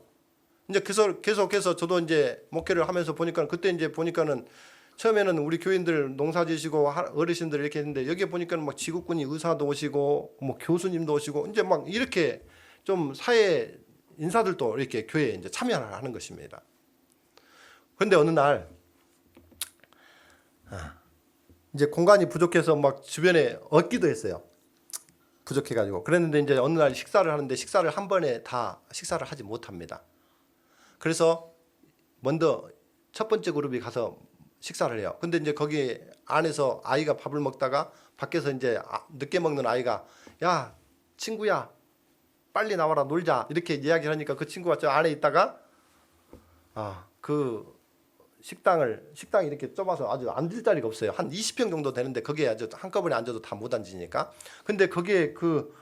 이제 계속해서 저도 이제 목회를 하면서 보니까 그때 이제 보니까는 처음에는 우리 교인들 농사 지시고 어르신들 이렇게 했는데 여기에 보니까는 막 지구꾼이 의사도 오시고 뭐 교수님도 오시고 이제 막 이렇게 좀 사회 인사들도 이렇게 교회에 이제 참여를 하는 것입니다. 그런데 어느 날 이제 공간이 부족해서 막 주변에 얻기도 했어요. 부족해가지고 그랬는데 이제 어느 날 식사를 하는데 식사를 한 번에 다 식사를 하지 못합니다. 그래서 먼저 첫 번째 그룹이 가서 식사를 해요. 근데 이제 거기 안에서 아이가 밥을 먹다가 밖에서 이제 늦게 먹는 아이가 야 친구야 빨리 나와라 놀자 이렇게 이야기를 하니까 그 친구가 저 안에 있다가 그 식당이 이렇게 좁아서 아주 앉을 자리가 없어요. 한 20평 정도 되는데 거기에 아주 한꺼번에 앉아도 다 못 앉으니까. 근데 거기에 그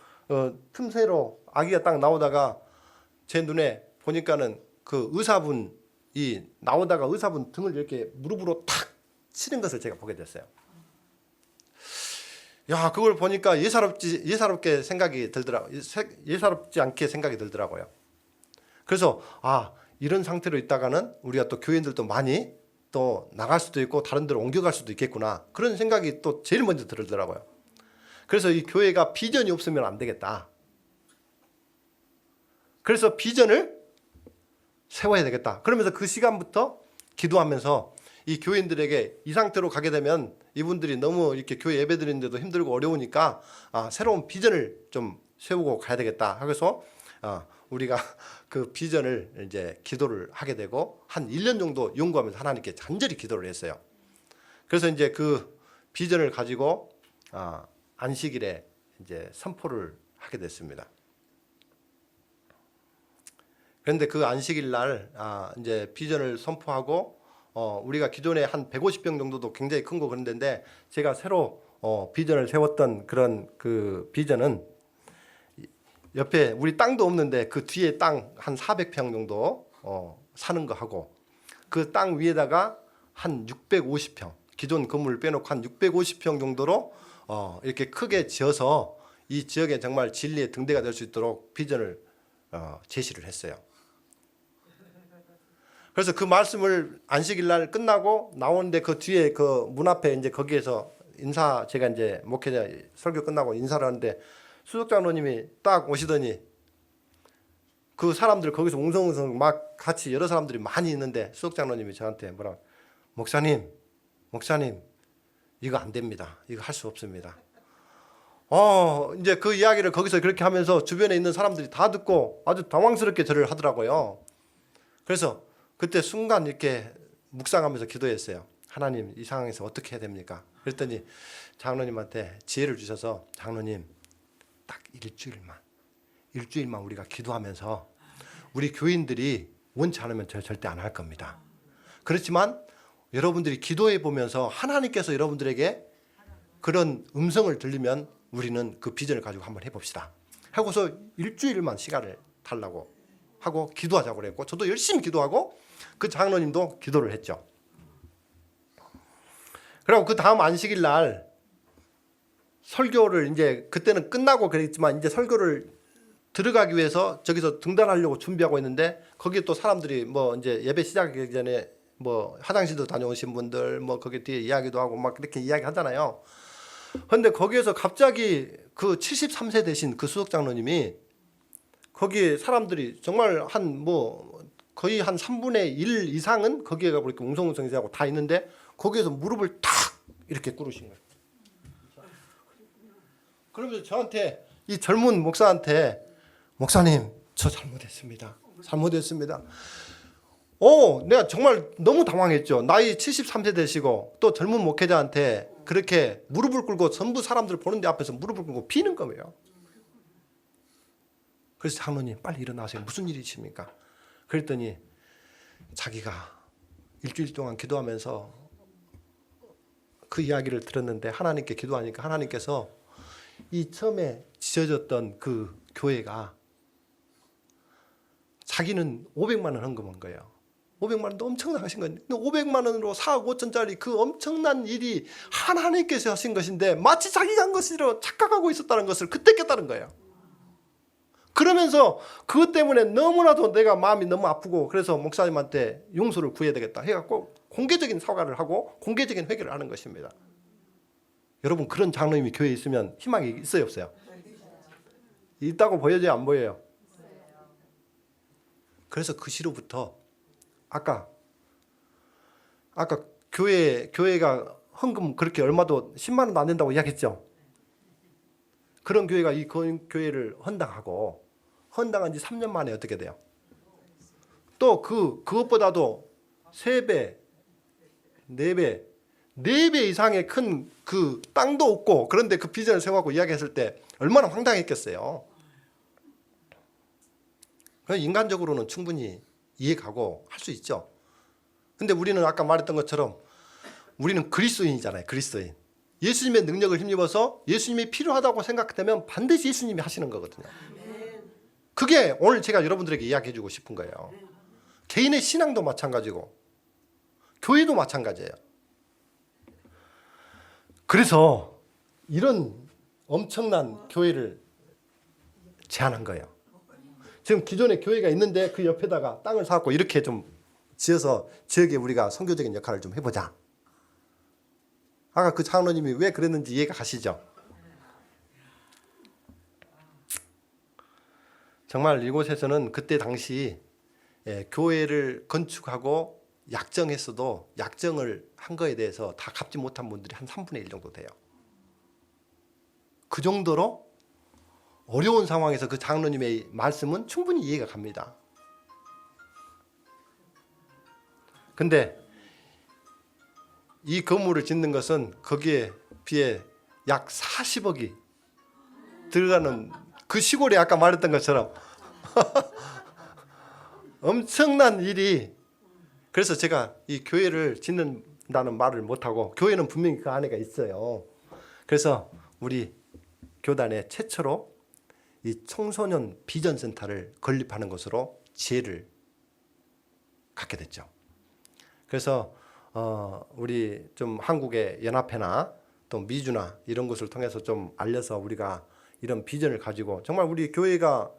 틈새로 아기가 딱 나오다가 제 눈에 보니까는 그 의사분이 나오다가 의사분 등을 이렇게 무릎으로 탁 치는 것을 제가 보게 됐어요. 야, 그걸 보니까 예사롭지 않게 생각이 들더라고요. 그래서 이런 상태로 있다가는 우리가 또 교인들도 많이 또 나갈 수도 있고 다른 데로 옮겨갈 수도 있겠구나, 그런 생각이 또 제일 먼저 들더라고요. 그래서 이 교회가 비전이 없으면 안 되겠다. 그래서 비전을 세워야 되겠다. 그러면서 그 시간부터 기도하면서 이 교인들에게 이 상태로 가게 되면 이분들이 너무 이렇게 교회 예배 드리는데도 힘들고 어려우니까 새로운 비전을 좀 세우고 가야 되겠다 하고서 우리가 그 비전을 이제 기도를 하게 되고 한 1년 정도 연구하면서 하나님께 간절히 기도를 했어요. 그래서 이제 그 비전을 가지고 안식일에 이제 선포를 하게 됐습니다. 그런데 그 안식일 날 이제 비전을 선포하고 우리가 기존에 한 150평 정도도 굉장히 큰 거 그런 데인데, 제가 새로 비전을 세웠던 그런 그 비전은 옆에 우리 땅도 없는데 그 뒤에 땅 한 400평 정도 사는 거 하고, 그 땅 위에다가 한 650평, 기존 건물을 빼놓고 한 650평 정도로 이렇게 크게 지어서 이 지역에 정말 진리의 등대가 될 수 있도록 비전을 제시를 했어요. 그래서 그 말씀을 안식일 날 끝나고 나오는데 그 뒤에 그 문 앞에 이제 거기에서 제가 이제 목회자 설교 끝나고 인사를 하는데 수석 장로님이 딱 오시더니 그 사람들 거기서 웅성웅성 막 같이 여러 사람들이 많이 있는데 수석 장로님이 저한테 목사님 이거 안 됩니다. 이거 할 수 없습니다. 이제 그 이야기를 거기서 그렇게 하면서 주변에 있는 사람들이 다 듣고 아주 당황스럽게 저를 하더라고요. 그래서 그때 순간 이렇게 묵상하면서 기도했어요. 하나님, 이 상황에서 어떻게 해야 됩니까? 그랬더니 장로님한테 지혜를 주셔서, 장로님 딱 일주일만 우리가 기도하면서, 우리 교인들이 원치 않으면 절대 안 할 겁니다. 그렇지만 여러분들이 기도해 보면서 하나님께서 여러분들에게 그런 음성을 들리면 우리는 그 비전을 가지고 한번 해봅시다 하고서 일주일만 시간을 달라고 하고 기도하자고 그랬고, 저도 열심히 기도하고 그 장로님도 기도를 했죠. 그리고 그 다음 안식일 날 설교를 이제 그때는 끝나고 그랬지만 이제 설교를 들어가기 위해서 저기서 등단하려고 준비하고 있는데, 거기에 또 사람들이 뭐 이제 예배 시작하기 전에 뭐 화장실도 다녀오신 분들 뭐 거기 뒤에 이야기도 하고 막 이렇게 이야기 하잖아요. 그런데 거기에서 갑자기 그 73세 되신 그 수석 장로님이, 거기에 사람들이 정말 거의 한 3분의 1 이상은 거기에 가고 이렇게 웅성웅성하고 다 있는데, 거기에서 무릎을 탁 이렇게 꿇으신 거예요. 그러면서 저한테, 이 젊은 목사한테, 목사님 저 잘못했습니다. 내가 정말 너무 당황했죠. 나이 73세 되시고 또 젊은 목회자한테 그렇게 무릎을 꿇고 전부 사람들 보는 데 앞에서 무릎을 꿇고 비는 거예요. 그래서 장로님 빨리 일어나세요. 무슨 일이십니까? 그랬더니 자기가 일주일 동안 기도하면서 그 이야기를 들었는데, 하나님께 기도하니까 하나님께서 이 처음에 지어졌던 그 교회가 자기는 500만 원 헌금한 거예요. 500만 원도 엄청나게 하신 거예요. 500만 원으로 4억 5천짜리 그 엄청난 일이 하나님께서 하신 것인데 마치 자기가 한 것으로 착각하고 있었다는 것을 그때 깨달은 거예요. 그러면서 그것 때문에 너무나도 내가 마음이 너무 아프고, 그래서 목사님한테 용서를 구해야 되겠다 해갖고 공개적인 사과를 하고 공개적인 회개를 하는 것입니다. 여러분, 그런 장로님이 교회에 있으면 희망이 있어요, 없어요? 있다고 보여져요, 안 보여요? 그래서 그 시로부터 아까 교회가 헌금 그렇게 얼마도 10만 원도 안 된다고 이야기했죠. 그런 교회가 이 교회를 헌당한 지 3년 만에 어떻게 돼요? 또 그것보다도 3배, 4배 이상의 큰 그 땅도 없고, 그런데 그 비전을 세워갖고 이야기했을 때 얼마나 황당했겠어요. 인간적으로는 충분히 이해가고 할 수 있죠. 근데 우리는 아까 말했던 것처럼 우리는 그리스도인이잖아요. 그리스도인. 예수님의 능력을 힘입어서 예수님이 필요하다고 생각되면 반드시 예수님이 하시는 거거든요. 그게 오늘 제가 여러분들에게 이야기해주고 싶은 거예요. 개인의 신앙도 마찬가지고 교회도 마찬가지예요. 그래서 이런 엄청난 교회를 제안한 거예요. 지금 기존에 교회가 있는데 그 옆에다가 땅을 사갖고 이렇게 좀 지어서 지역에 우리가 선교적인 역할을 좀 해보자. 아까 그 장로님이 왜 그랬는지 이해가 가시죠? 정말 이곳에서는 그때 당시 교회를 건축하고 약정했어도 약정을 한 거에 대해서 다 갚지 못한 분들이 한 3분의 1 정도 돼요. 그 정도로 어려운 상황에서 그 장로님의 말씀은 충분히 이해가 갑니다. 근데 이 건물을 짓는 것은 거기에 비해 약 40억이 들어가는 그 시골에 아까 말했던 것처럼 엄청난 일이. 그래서 제가 이 교회를 짓는다는 말을 못하고 교회는 분명히 그 안에가 있어요. 그래서 우리 교단에 최초로 이 청소년 비전센터를 건립하는 것으로 지혜를 갖게 됐죠. 그래서 우리 좀 한국의 연합회나 또 미주나 이런 것을 통해서 좀 알려서 우리가 이런 비전을 가지고 정말 우리 교회가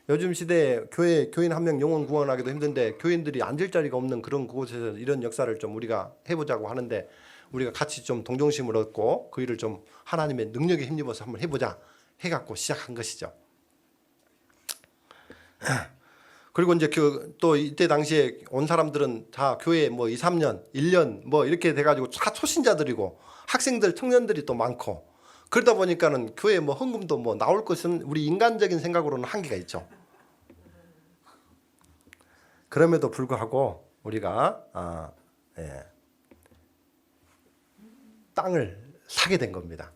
요즘 시대에 교인 한 명 영혼 구원하기도 힘든데 교인들이 앉을 자리가 없는 그런 곳에서 이런 역사를 좀 우리가 해보자고 하는데 우리가 같이 좀 동정심을 얻고 그 일을 좀 하나님의 능력에 힘입어서 한번 해보자 해갖고 시작한 것이죠. 그리고 이제 또 이때 당시에 온 사람들은 다 교회 뭐 2, 3년, 1년 뭐 이렇게 돼가지고 다 초신자들이고 학생들, 청년들이 또 많고 그러다 보니까는 교회 뭐 헌금도 뭐 나올 것은 우리 인간적인 생각으로는 한계가 있죠. 그럼에도 불구하고 우리가 땅을 사게 된 겁니다.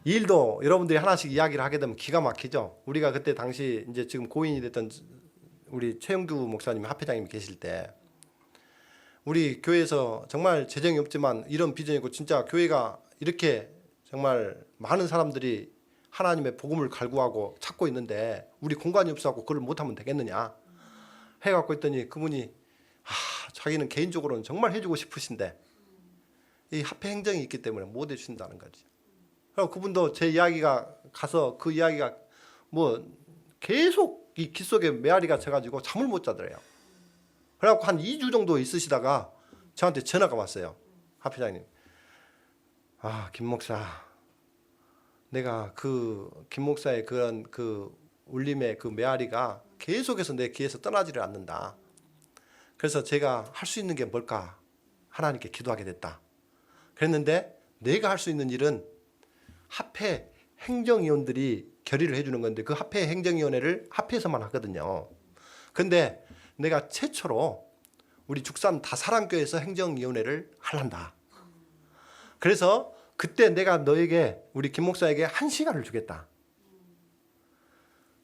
이 일도 여러분들이 하나씩 이야기를 하게 되면 기가 막히죠. 우리가 그때 당시 이제 지금 고인이 됐던 우리 최영두 목사님 합회장님이 계실 때 우리 교회에서 정말 재정이 없지만 이런 비전이고 진짜 교회가 이렇게 정말 많은 사람들이 하나님의 복음을 갈구하고 찾고 있는데 우리 공간이 없어서 그걸 못하면 되겠느냐 해갖고 있더니 그분이 자기는 개인적으로는 정말 해주고 싶으신데 이 합회 행정이 있기 때문에 못 해주신다는 거지. 그리고 그분도 제 이야기가 가서 그 이야기가 뭐 계속 이 귀 속에 메아리가 쳐가지고 잠을 못 자더래요. 그래갖고 한 2주 정도 있으시다가 저한테 전화가 왔어요. 합회장님. 김 목사, 내가 그 김 목사의 그런 그 울림의 그 메아리가 계속해서 내 귀에서 떠나지를 않는다. 그래서 제가 할 수 있는 게 뭘까? 하나님께 기도하게 됐다. 그랬는데 내가 할 수 있는 일은 합회 행정위원들이 결의를 해주는 건데 그 합회 행정위원회를 합회에서만 하거든요. 근데 내가 최초로 우리 죽산 다사랑교회에서 행정위원회를 하란다. 그래서 그때 내가 너에게 우리 김 목사에게 1시간을 주겠다.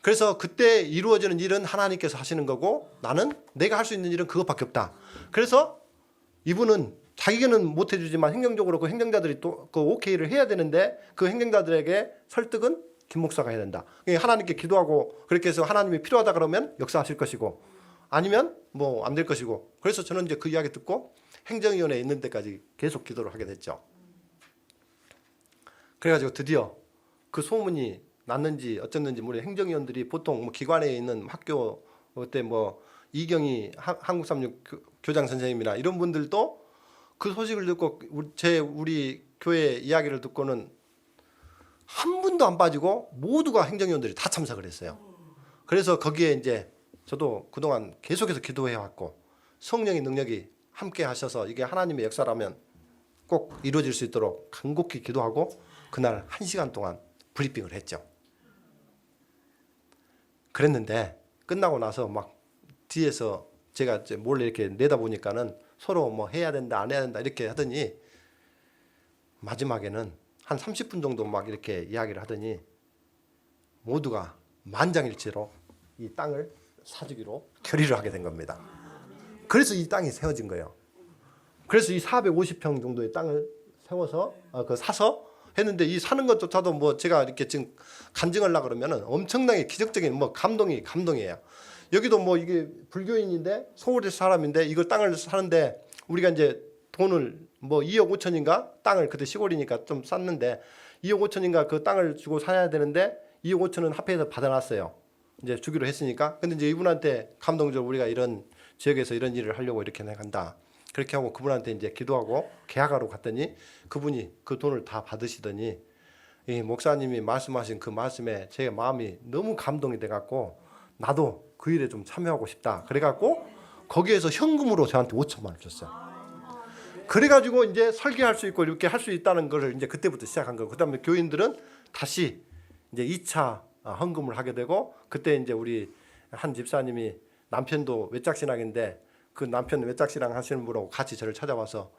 그래서 그때 이루어지는 일은 하나님께서 하시는 거고 나는 내가 할 수 있는 일은 그것밖에 없다. 그래서 이분은 자기는 못 해주지만 행정적으로 그 행정자들이 또 그 오케이를 해야 되는데 그 행정자들에게 설득은 김 목사가 해야 된다. 하나님께 기도하고 그렇게 해서 하나님이 필요하다 그러면 역사하실 것이고 아니면 뭐 안 될 것이고 그래서 저는 이제 그 이야기 듣고 행정위원회에 있는 데까지 계속 기도를 하게 됐죠. 그래가지고 드디어 그 소문이 났는지 어쨌는지 우리 행정위원들이 보통 뭐 기관에 있는 학교 그때 뭐 이경희 한국삼육 교장 선생님이나 이런 분들도 그 소식을 듣고 우리 교회 이야기를 듣고는 한 분도 안 빠지고 모두가 행정위원들이 다 참석을 했어요. 그래서 거기에 이제 저도 그동안 계속해서 기도해 왔고 성령의 능력이 함께 하셔서 이게 하나님의 역사라면 꼭 이루어질 수 있도록 간곡히 기도하고 그날 1시간 동안 브리핑을 했죠. 그랬는데 끝나고 나서 막 뒤에서 제가 이제 몰래 이렇게 내다보니까는 서로 뭐 해야 된다 안 해야 된다 이렇게 하더니 마지막에는 한 30분 정도 막 이렇게 이야기를 하더니 모두가 만장일치로 이 땅을 사주기로 결의를 하게 된 겁니다. 그래서 이 땅이 세워진 거예요. 그래서 이 450평 정도의 땅을 세워서 사서 했는데 이 사는 것조차도 뭐 제가 이렇게 지금 간증하려고 그러면은 엄청나게 기적적인 뭐 감동이에요. 여기도 뭐 이게 불교인인데 서울의 사람인데 이걸 땅을 사는데 우리가 이제 돈을 뭐 2억 5천인가 땅을 그때 시골이니까 좀 쌌는데 2억 5천인가 그 땅을 주고 사야 되는데 2억 5천은 합회에서 받아놨어요. 이제 주기로 했으니까. 근데 이제 이분한테 감동적으로 우리가 이런 지역에서 이런 일을 하려고 이렇게 나간다. 그렇게 하고 그분한테 이제 기도하고 계약하러 갔더니 그분이 그 돈을 다 받으시더니 이 목사님이 말씀하신 그 말씀에 제 마음이 너무 감동이 돼갖고 나도 그 일에 좀 참여하고 싶다. 그래갖고 거기에서 현금으로 저한테 5천만 원 줬어요. 그래가지고 이제 설계할 수 있고 이렇게 할 수 있다는 걸 이제 그때부터 시작한 거고, 그다음에 교인들은 다시 이제 2차 헌금을 하게 되고, 그때 이제 우리 한 집사님이 남편도 외짝신앙인데 그 남편 외짝신앙 하시는 분하고 같이 저를 찾아와서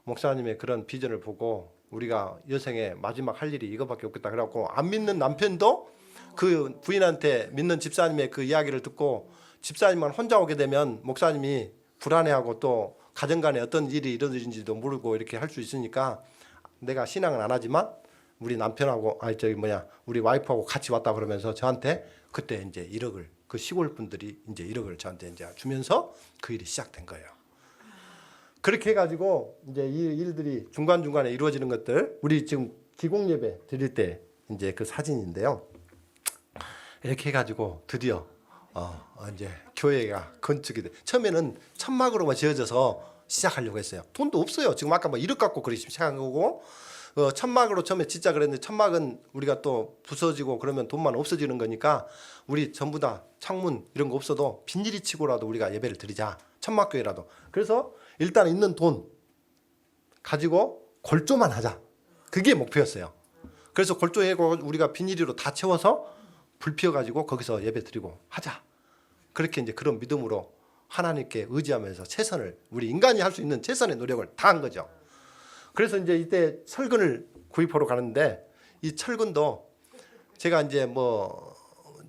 목사님의 그런 비전을 보고 우리가 여생에 마지막 할 일이 이거밖에 없겠다. 그래갖고 안 믿는 남편도 그 부인한테 믿는 집사님의 그 이야기를 듣고 집사님만 혼자 오게 되면 목사님이 불안해하고 또 가정간에 어떤 일이 이루어지는지도 모르고 이렇게 할 수 있으니까 내가 신앙은 안 하지만 우리 남편하고 우리 와이프하고 같이 왔다 그러면서 저한테 그때 이제 1억을 그 시골 분들이 이제 1억을 저한테 이제 주면서 그 일이 시작된 거예요. 그렇게 해가지고 이제 이 일들이 중간중간에 이루어지는 것들, 우리 지금 기공 예배 드릴 때 이제 그 사진인데요. 이렇게 해가지고 드디어 이제 교회가 건축이 돼. 처음에는 천막으로만 지어져서 시작하려고 했어요. 돈도 없어요. 지금 아까 1억 갖고 그렇게 시작한 거고, 천막으로 처음에 진짜 그랬는데 천막은 우리가 또 부서지고 그러면 돈만 없어지는 거니까 우리 전부 다 창문 이런 거 없어도 빈일이 치고라도 우리가 예배를 드리자. 천막교회라도. 그래서 일단 있는 돈 가지고 골조만 하자. 그게 목표였어요. 그래서 골조해고 우리가 빈일이로 다 채워서 불 피워가지고 거기서 예배 드리고 하자. 그렇게 이제 그런 믿음으로 하나님께 의지하면서 최선을, 우리 인간이 할 수 있는 최선의 노력을 다한 거죠. 그래서 이제 이때 철근을 구입하러 가는데 이 철근도 제가 이제 뭐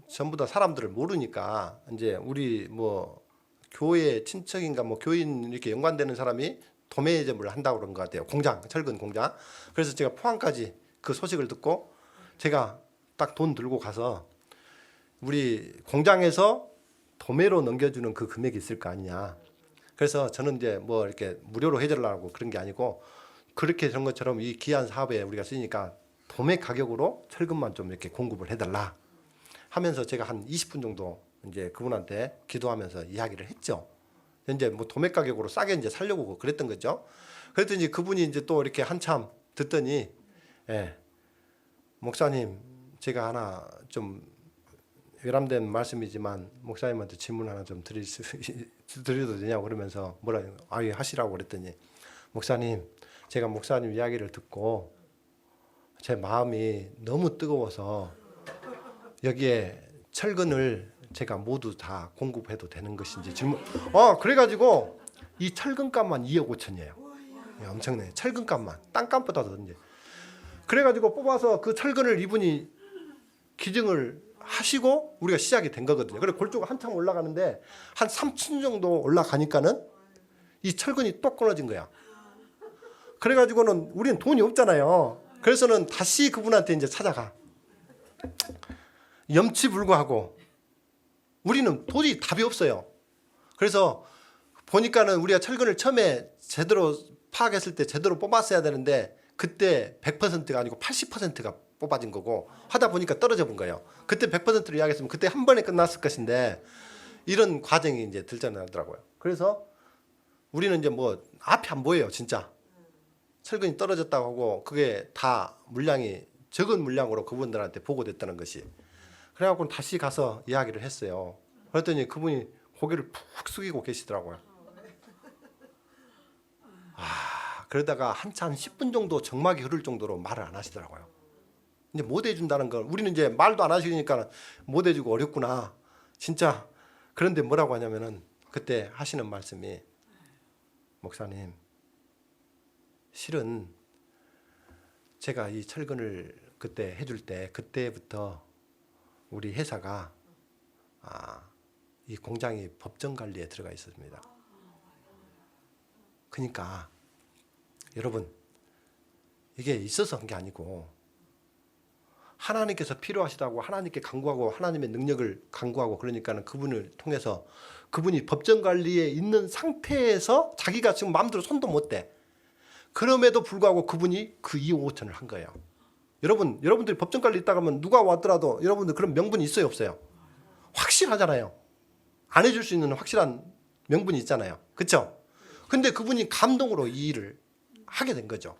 전부 다 사람들을 모르니까 이제 우리 뭐 교회 친척인가 뭐 교인 이렇게 연관되는 사람이 도매점을 한다고 그런 것 같아요. 공장, 철근 공장. 그래서 제가 포항까지 그 소식을 듣고 제가 딱 돈 들고 가서 우리 공장에서 도매로 넘겨주는 그 금액이 있을 거 아니냐. 그래서 저는 이제 뭐 이렇게 무료로 해결을 하고 그런 게 아니고 그렇게 그런 것처럼 이 귀한 사업에 우리가 쓰니까 도매 가격으로 철근만 좀 이렇게 공급을 해달라 하면서 제가 한 20분 정도 이제 그분한테 기도하면서 이야기를 했죠. 이제 뭐 도매 가격으로 싸게 이제 살려고 그랬던 거죠. 그랬더니 그분이 이제 또 이렇게 한참 듣더니, 목사님 제가 하나 좀 외람된 말씀이지만 목사님한테 질문 하나 좀 드려도 되냐고 그러면서 하시라고 그랬더니, 목사님 제가 목사님 이야기를 듣고 제 마음이 너무 뜨거워서 여기에 철근을 제가 모두 다 공급해도 되는 것인지 질문. 그래가지고 이 철근값만 2억 5천이에요. 엄청나요. 철근값만 땅값보다 더 이제. 그래가지고 뽑아서 그 철근을 이분이 기증을 하시고 우리가 시작이 된 거거든요. 그래 골조가 한참 올라가는데 한 3층 정도 올라가니까는 이 철근이 또 끊어진 거야. 그래가지고는 우리는 돈이 없잖아요. 그래서는 다시 그분한테 이제 찾아가. 염치불구하고 우리는 도저히 답이 없어요. 그래서 보니까는 우리가 철근을 처음에 제대로 파악했을 때 제대로 뽑았어야 되는데 그때 100%가 아니고 80%가 뽑아진 거고 하다 보니까 떨어져 본 거예요. 그때 100%를 이야기했으면 그때 한 번에 끝났을 것인데 이런 과정이 이제 들쳐나더라고요. 그래서 우리는 이제 뭐 앞이 안 보여요. 진짜 철근이 떨어졌다고 하고 그게 다 물량이 적은 물량으로 그분들한테 보고됐다는 것이. 그래갖고 다시 가서 이야기를 했어요. 그랬더니 그분이 고개를 푹 숙이고 계시더라고요. 그러다가 한참 10분 정도 정막이 흐를 정도로 말을 안 하시더라고요. 이제 못 해준다는 걸, 우리는 이제 말도 안 하시니까 못 해주고 어렵구나. 진짜. 그런데 뭐라고 하냐면은 그때 하시는 말씀이, 목사님 실은 제가 이 철근을 그때 해줄 때 그때부터 우리 회사가 이 공장이 법정 관리에 들어가 있었습니다. 그러니까 여러분 이게 있어서 한 게 아니고 하나님께서 필요하시다고 하나님께 간구하고 하나님의 능력을 간구하고 그러니까는 그분을 통해서 그분이 법정 관리에 있는 상태에서 자기가 지금 마음대로 손도 못 대. 그럼에도 불구하고 그분이 그 2억 5천을 한 거예요. 여러분들이 법정 관리 있다가 하면 누가 왔더라도 여러분들 그런 명분이 있어요 없어요? 확실하잖아요. 안 해줄 수 있는 확실한 명분이 있잖아요. 그렇죠? 근데 그분이 감동으로 이 일을 하게 된 거죠.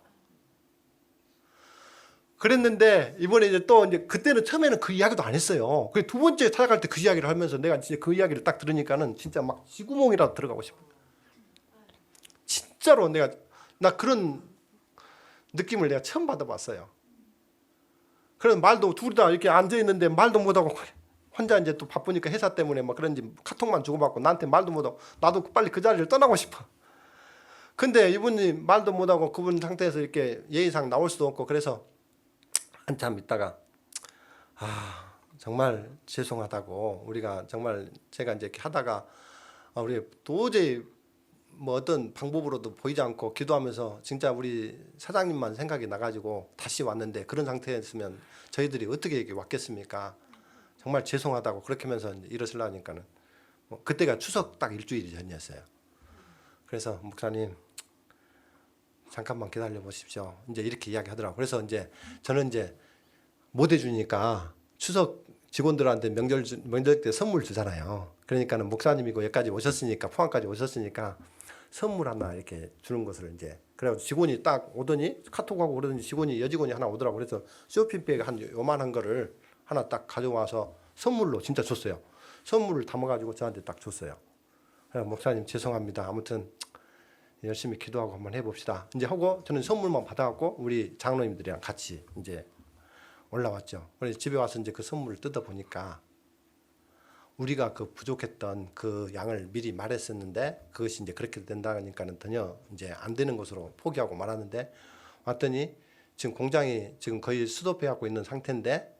그랬는데 이번에 이제 또 이제 그때는 처음에는 그 이야기도 안 했어요. 그 두 번째 찾아갈 때 그 이야기를 하면서 내가 진짜 그 이야기를 딱 들으니까는 진짜 막 쥐구멍이라도 들어가고 싶어. 진짜로 나 그런 느낌을 내가 처음 받아봤어요. 그래서 말도 둘 다 이렇게 앉아 있는데 말도 못하고 혼자 이제 또 바쁘니까 회사 때문에 막 그런지 카톡만 주고받고 나한테 말도 못하고 나도 빨리 그 자리를 떠나고 싶어. 근데 이분이 말도 못하고 그분 상태에서 이렇게 예의상 나올 수도 없고 그래서 한참 있다가 정말 죄송하다고 우리가 정말 제가 이제 이렇게 하다가 우리 도저히 뭐 어떤 방법으로도 보이지 않고 기도하면서 진짜 우리 사장님만 생각이 나가지고 다시 왔는데 그런 상태였으면 저희들이 어떻게 여기 왔겠습니까? 정말 죄송하다고 그렇게 하면서 이러시려니까는 그때가 추석 딱 일주일 전이었어요. 그래서 목사님 잠깐만 기다려 보십시오. 이제 이렇게 이야기하더라고. 그래서 이제 저는 이제 못 해주니까 추석 직원들한테 명절 때 선물 주잖아요. 그러니까는 목사님이고 여기까지 오셨으니까 포항까지 오셨으니까 선물 하나 이렇게 주는 것을 이제 그래가지고 직원이 딱 오더니 카톡하고 그러더니 여직원이 하나 오더라고. 그래서 쇼핑백 한 요만한 거를 하나 딱 가져와서 선물로 진짜 줬어요. 선물을 담아가지고 저한테 딱 줬어요. 그래서 목사님 죄송합니다. 아무튼 열심히 기도하고 한번 해봅시다. 이제 하고 저는 선물만 받아갖고 우리 장로님들이랑 같이 이제 올라왔죠. 그래서 집에 와서 이제 그 선물을 뜯어 보니까 우리가 그 부족했던 그 양을 미리 말했었는데 그것이 이제 그렇게 된다니까는 전혀 이제 안 되는 것으로 포기하고 말았는데 왔더니 지금 공장이 지금 거의 스톱해갖고 있는 상태인데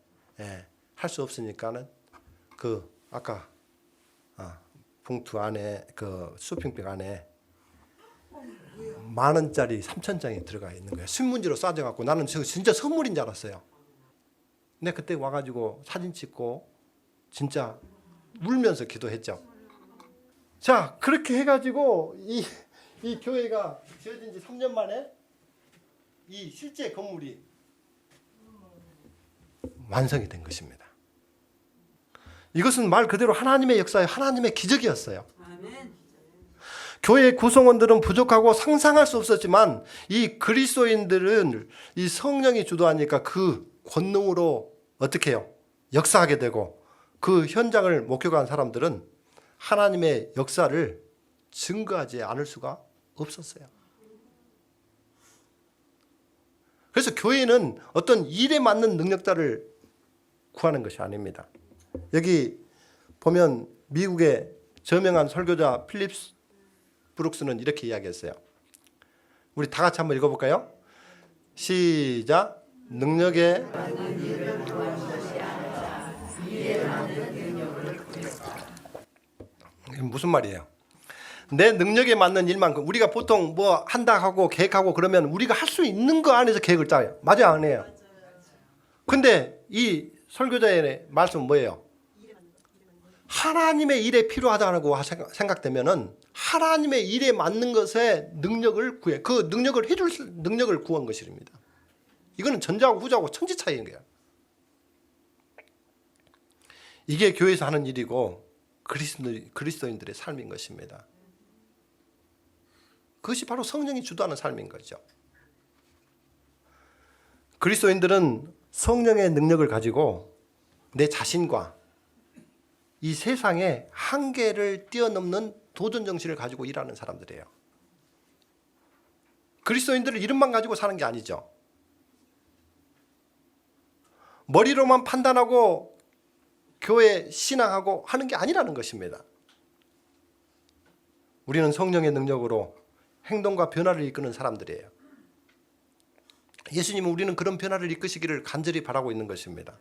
할 수 없으니까는 그 아까 봉투 안에 그 쇼핑백 안에 10,000원짜리 3,000장이 들어가 있는 거예요. 신문지로 싸져갖고 나는 진짜 선물인 줄 알았어요. 근데 그때 와가지고 사진 찍고 진짜 울면서 기도했죠. 자, 그렇게 해가지고 이 교회가 지어진 지 3년 만에 이 실제 건물이 완성이 된 것입니다. 이것은 말 그대로 하나님의 역사에 하나님의 기적이었어요. 교회 구성원들은 부족하고 상상할 수 없었지만 이 그리스도인들은 이 성령이 주도하니까 그 권능으로 어떻게 해요? 역사하게 되고 그 현장을 목격한 사람들은 하나님의 역사를 증거하지 않을 수가 없었어요. 그래서 교회는 어떤 일에 맞는 능력자를 구하는 것이 아닙니다. 여기 보면 미국의 저명한 설교자 필립 브룩스는 이렇게 이야기했어요. 우리 다 같이 한번 읽어볼까요? 시작. 능력에 무슨 말이에요? 내 능력에 맞는 일만큼 우리가 보통 뭐 한다 하고 계획하고 그러면 우리가 할 수 있는 거 안에서 계획을 짜요. 맞아요, 안 해요? 근데 이 설교자의 말씀은 뭐예요? 하나님의 일에 필요하다고 생각되면은 하나님의 일에 맞는 것에 능력을 구해. 그 능력을 해줄 능력을 구한 것입니다. 이거는 전자하고 후자하고 천지 차이인 거야. 이게 교회에서 하는 일이고 그리스도인들의 삶인 것입니다. 그것이 바로 성령이 주도하는 삶인 거죠. 그리스도인들은 성령의 능력을 가지고 내 자신과 이 세상의 한계를 뛰어넘는 도전 정신을 가지고 일하는 사람들이에요. 그리스도인들은 이름만 가지고 사는 게 아니죠. 머리로만 판단하고 교회 신앙하고 하는 게 아니라는 것입니다. 우리는 성령의 능력으로 행동과 변화를 이끄는 사람들이에요. 예수님은 우리는 그런 변화를 이끄시기를 간절히 바라고 있는 것입니다.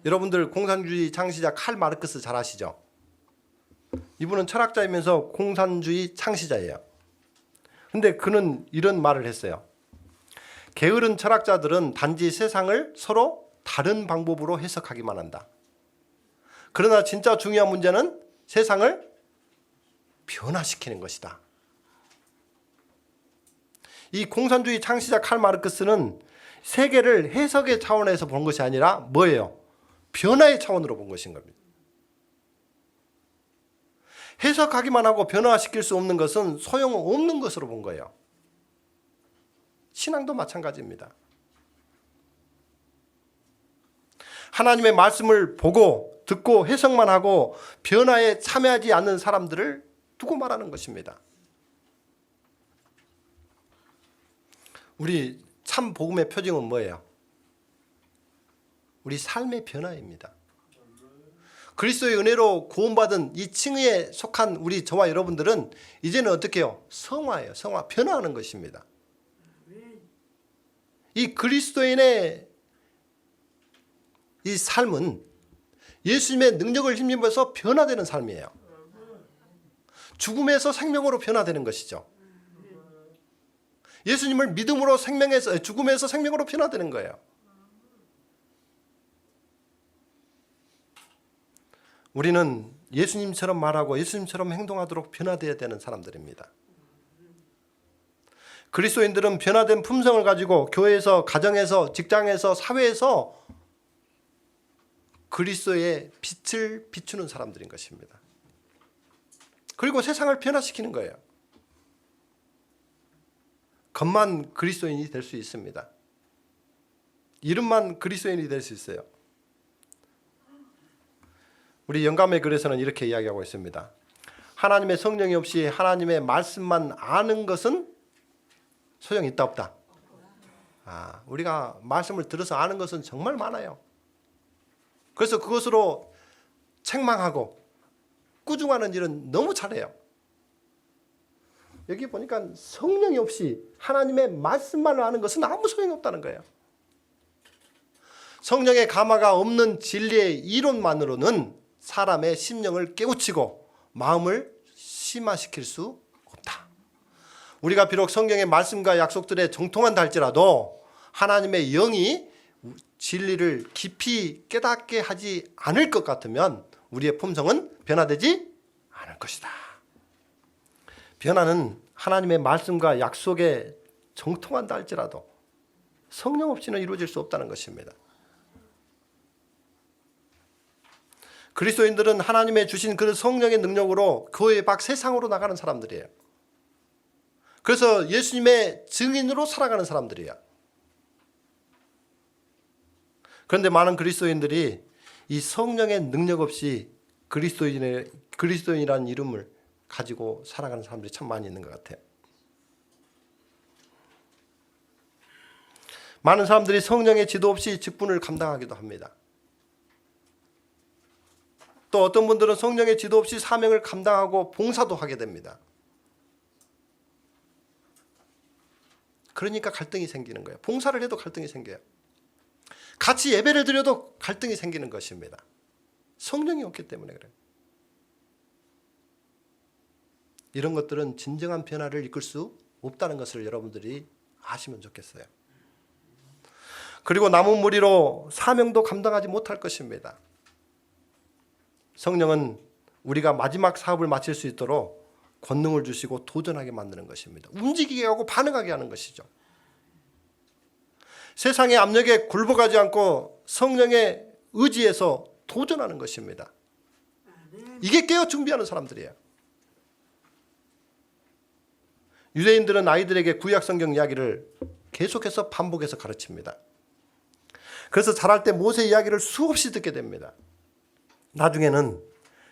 여러분들 공산주의 창시자 칼 마르크스 잘 아시죠? 이분은 철학자이면서 공산주의 창시자예요. 근데 그는 이런 말을 했어요. 게으른 철학자들은 단지 세상을 서로 다른 방법으로 해석하기만 한다. 그러나 진짜 중요한 문제는 세상을 변화시키는 것이다. 이 공산주의 창시자 칼 마르크스는 세계를 해석의 차원에서 본 것이 아니라 뭐예요? 변화의 차원으로 본 것인 겁니다. 해석하기만 하고 변화시킬 수 없는 것은 소용없는 것으로 본 거예요. 신앙도 마찬가지입니다. 하나님의 말씀을 보고 듣고 해석만 하고 변화에 참여하지 않는 사람들을 두고 말하는 것입니다. 우리 참 복음의 표징은 뭐예요? 우리 삶의 변화입니다. 그리스도의 은혜로 구원받은 이 층에 속한 우리 저와 여러분들은 이제는 어떻게 해요? 성화예요. 성화, 변화하는 것입니다. 이 그리스도인의 이 삶은 예수님의 능력을 힘입어서 변화되는 삶이에요. 죽음에서 생명으로 변화되는 것이죠. 예수님을 믿음으로 죽음에서 생명으로 변화되는 거예요. 우리는 예수님처럼 말하고 예수님처럼 행동하도록 변화되어야 되는 사람들입니다. 그리스도인들은 변화된 품성을 가지고 교회에서, 가정에서, 직장에서, 사회에서 그리스도의 빛을 비추는 사람들인 것입니다. 그리고 세상을 변화시키는 거예요. 겉만 그리스도인이 될 수 있습니다. 이름만 그리스도인이 될 수 있어요. 우리 영감의 글에서는 이렇게 이야기하고 있습니다. 하나님의 성령이 없이 하나님의 말씀만 아는 것은 소용이 있다 없다. 우리가 말씀을 들어서 아는 것은 정말 많아요. 그래서 그것으로 책망하고 꾸중하는 일은 너무 잘해요. 여기 보니까 성령이 없이 하나님의 말씀만 아는 것은 아무 소용이 없다는 거예요. 성령의 감화가 없는 진리의 이론만으로는 사람의 심령을 깨우치고 마음을 심화시킬 수 없다. 우리가 비록 성경의 말씀과 약속들에 정통한다 할지라도 하나님의 영이 진리를 깊이 깨닫게 하지 않을 것 같으면 우리의 품성은 변화되지 않을 것이다. 변화는 하나님의 말씀과 약속에 정통한다 할지라도 성령 없이는 이루어질 수 없다는 것입니다. 그리스도인들은 하나님의 주신 그 성령의 능력으로 교회 밖 세상으로 나가는 사람들이에요. 그래서 예수님의 증인으로 살아가는 사람들이에요. 그런데 많은 그리스도인들이 이 성령의 능력 없이 그리스도인이라는 이름을 가지고 살아가는 사람들이 참 많이 있는 것 같아요. 많은 사람들이 성령의 지도 없이 직분을 감당하기도 합니다. 또 어떤 분들은 성령의 지도 없이 사명을 감당하고 봉사도 하게 됩니다. 그러니까 갈등이 생기는 거예요. 봉사를 해도 갈등이 생겨요. 같이 예배를 드려도 갈등이 생기는 것입니다. 성령이 없기 때문에 그래요. 이런 것들은 진정한 변화를 이끌 수 없다는 것을 여러분들이 아시면 좋겠어요. 그리고 남은 무리로 사명도 감당하지 못할 것입니다. 성령은 우리가 마지막 사업을 마칠 수 있도록 권능을 주시고 도전하게 만드는 것입니다. 움직이게 하고 반응하게 하는 것이죠. 세상의 압력에 굴복하지 않고 성령의 의지에서 도전하는 것입니다. 이게 깨어 준비하는 사람들이에요. 유대인들은 아이들에게 구약 성경 이야기를 계속해서 반복해서 가르칩니다. 그래서 자랄 때 모세 이야기를 수없이 듣게 됩니다. 나중에는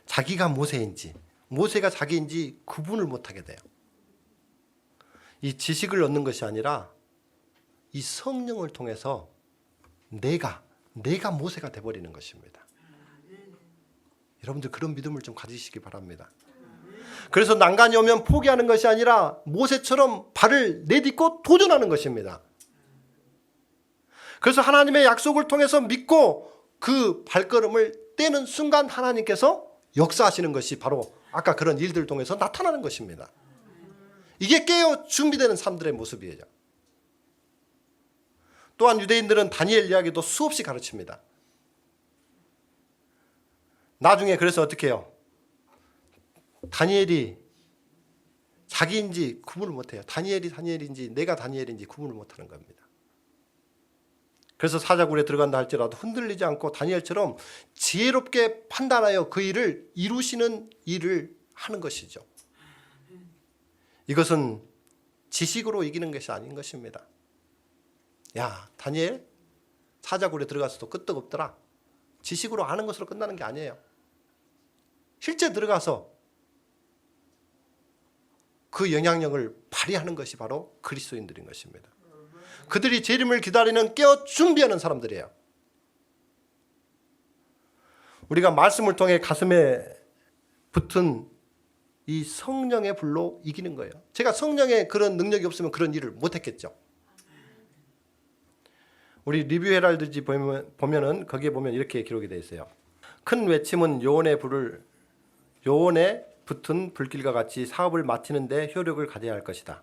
자기가 모세인지 모세가 자기인지 구분을 못하게 돼요. 이 지식을 얻는 것이 아니라 이 성령을 통해서 내가 모세가 돼버리는 것입니다. 여러분들 그런 믿음을 좀 가지시기 바랍니다. 그래서 난간이 오면 포기하는 것이 아니라 모세처럼 발을 내딛고 도전하는 것입니다. 그래서 하나님의 약속을 통해서 믿고 그 발걸음을 떼는 순간 하나님께서 역사하시는 것이 바로 아까 그런 일들을 통해서 나타나는 것입니다. 이게 깨어 준비되는 사람들의 모습이에요. 또한 유대인들은 다니엘 이야기도 수없이 가르칩니다. 나중에 그래서 어떻게 해요? 다니엘이 자기인지 구분을 못해요. 다니엘인지 내가 다니엘인지 구분을 못하는 겁니다. 그래서 사자굴에 들어간다 할지라도 흔들리지 않고 다니엘처럼 지혜롭게 판단하여 그 일을 이루시는 일을 하는 것이죠. 이것은 지식으로 이기는 것이 아닌 것입니다. 야, 다니엘 사자굴에 들어가서도 끄떡없더라. 지식으로 아는 것으로 끝나는 게 아니에요. 실제 들어가서 그 영향력을 발휘하는 것이 바로 그리스도인들인 것입니다. 그들이 재림을 기다리는 깨어 준비하는 사람들이에요. 우리가 말씀을 통해 가슴에 붙은 이 성령의 불로 이기는 거예요. 제가 성령의 그런 능력이 없으면 그런 일을 못했겠죠. 우리 리뷰 헤럴드지 보면은 거기에 보면 이렇게 기록이 되어 있어요. 큰 외침은 요원에 붙은 불길과 같이 사업을 마치는데 효력을 가져야 할 것이다.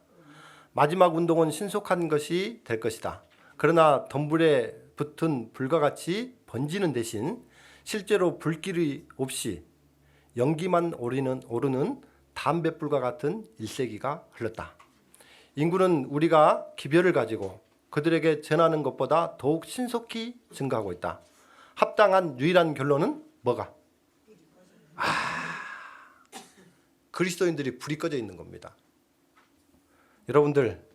마지막 운동은 신속한 것이 될 것이다. 그러나 덤불에 붙은 불과 같이 번지는 대신 실제로 불길이 없이 연기만 오르는 담뱃불과 같은 일세기가 흘렀다. 인구는 우리가 기별을 가지고 그들에게 전하는 것보다 더욱 신속히 증가하고 있다. 합당한 유일한 결론은 뭐가? 그리스도인들이 불이 꺼져 있는 겁니다. 여러분들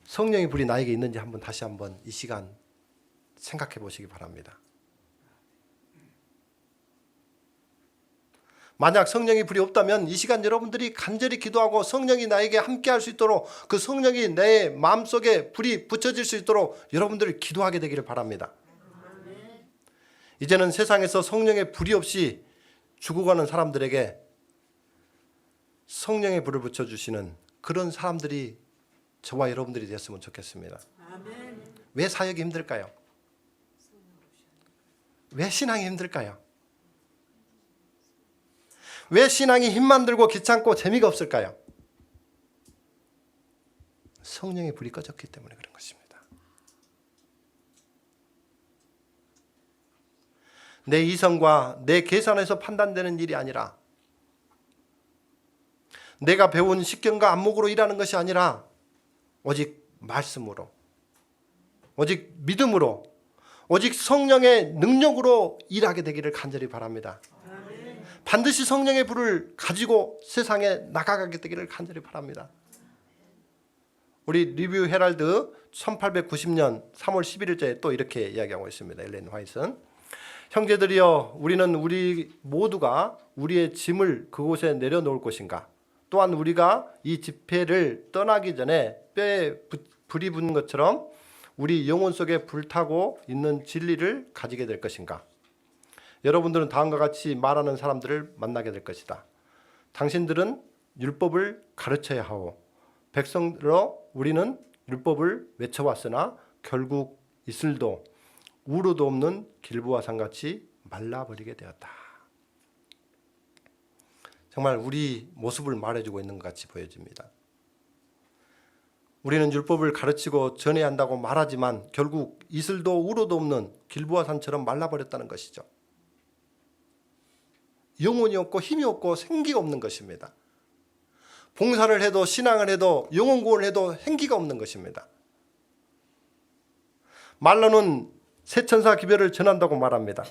성령의 불이 나에게 있는지 다시 한번 이 시간 생각해 보시기 바랍니다. 만약 성령의 불이 없다면 이 시간 여러분들이 간절히 기도하고 성령이 나에게 함께 할 수 있도록 그 성령이 내 마음속에 불이 붙여질 수 있도록 여러분들이 기도하게 되기를 바랍니다. 이제는 세상에서 성령의 불이 없이 죽어가는 사람들에게 성령의 불을 붙여주시는 그런 사람들이 저와 여러분들이 됐으면 좋겠습니다. 왜 사역이 힘들까요? 왜 신앙이 힘들까요? 왜 신앙이 힘만 들고 귀찮고 재미가 없을까요? 성령의 불이 꺼졌기 때문에 그런 것입니다. 내 이성과 내 계산에서 판단되는 일이 아니라 내가 배운 식견과 안목으로 일하는 것이 아니라 오직 말씀으로, 오직 믿음으로, 오직 성령의 능력으로 일하게 되기를 간절히 바랍니다. 반드시 성령의 불을 가지고 세상에 나가게 되기를 간절히 바랍니다. 우리 리뷰 헤럴드 1890년 3월 11일자에 또 이렇게 이야기하고 있습니다. 엘렌 화이트는 형제들이여 우리는 우리 모두가 우리의 짐을 그곳에 내려놓을 것인가? 또한 우리가 이 집회를 떠나기 전에 뼈에 불이 붙는 것처럼 우리 영혼 속에 불타고 있는 진리를 가지게 될 것인가? 여러분들은 다음과 같이 말하는 사람들을 만나게 될 것이다. 당신들은 율법을 가르쳐야 하오. 백성들로 우리는 율법을 외쳐왔으나 결국 이슬도 우루도 없는 길보와 산같이 말라버리게 되었다. 정말 우리 모습을 말해주고 있는 것 같이 보여집니다. 우리는 율법을 가르치고 전해야 한다고 말하지만 결국 이슬도 우루도 없는 길보와 산처럼 말라버렸다는 것이죠. 영혼이 없고 힘이 없고 생기가 없는 것입니다. 봉사를 해도 신앙을 해도 영혼 구원을 해도 생기가 없는 것입니다. 말로는 세천사 기별을 전한다고 말합니다.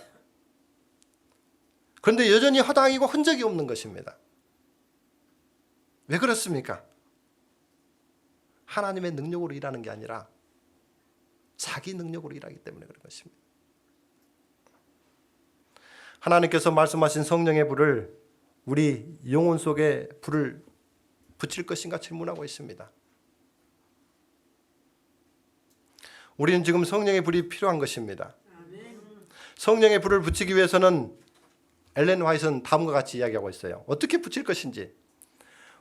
그런데 여전히 허당이고 흔적이 없는 것입니다. 왜 그렇습니까? 하나님의 능력으로 일하는 게 아니라 자기 능력으로 일하기 때문에 그런 것입니다. 하나님께서 말씀하신 성령의 불을 우리 영혼 속에 불을 붙일 것인가 질문하고 있습니다. 우리는 지금 성령의 불이 필요한 것입니다. 성령의 불을 붙이기 위해서는 엘렌 화이트는 다음과 같이 이야기하고 있어요. 어떻게 붙일 것인지.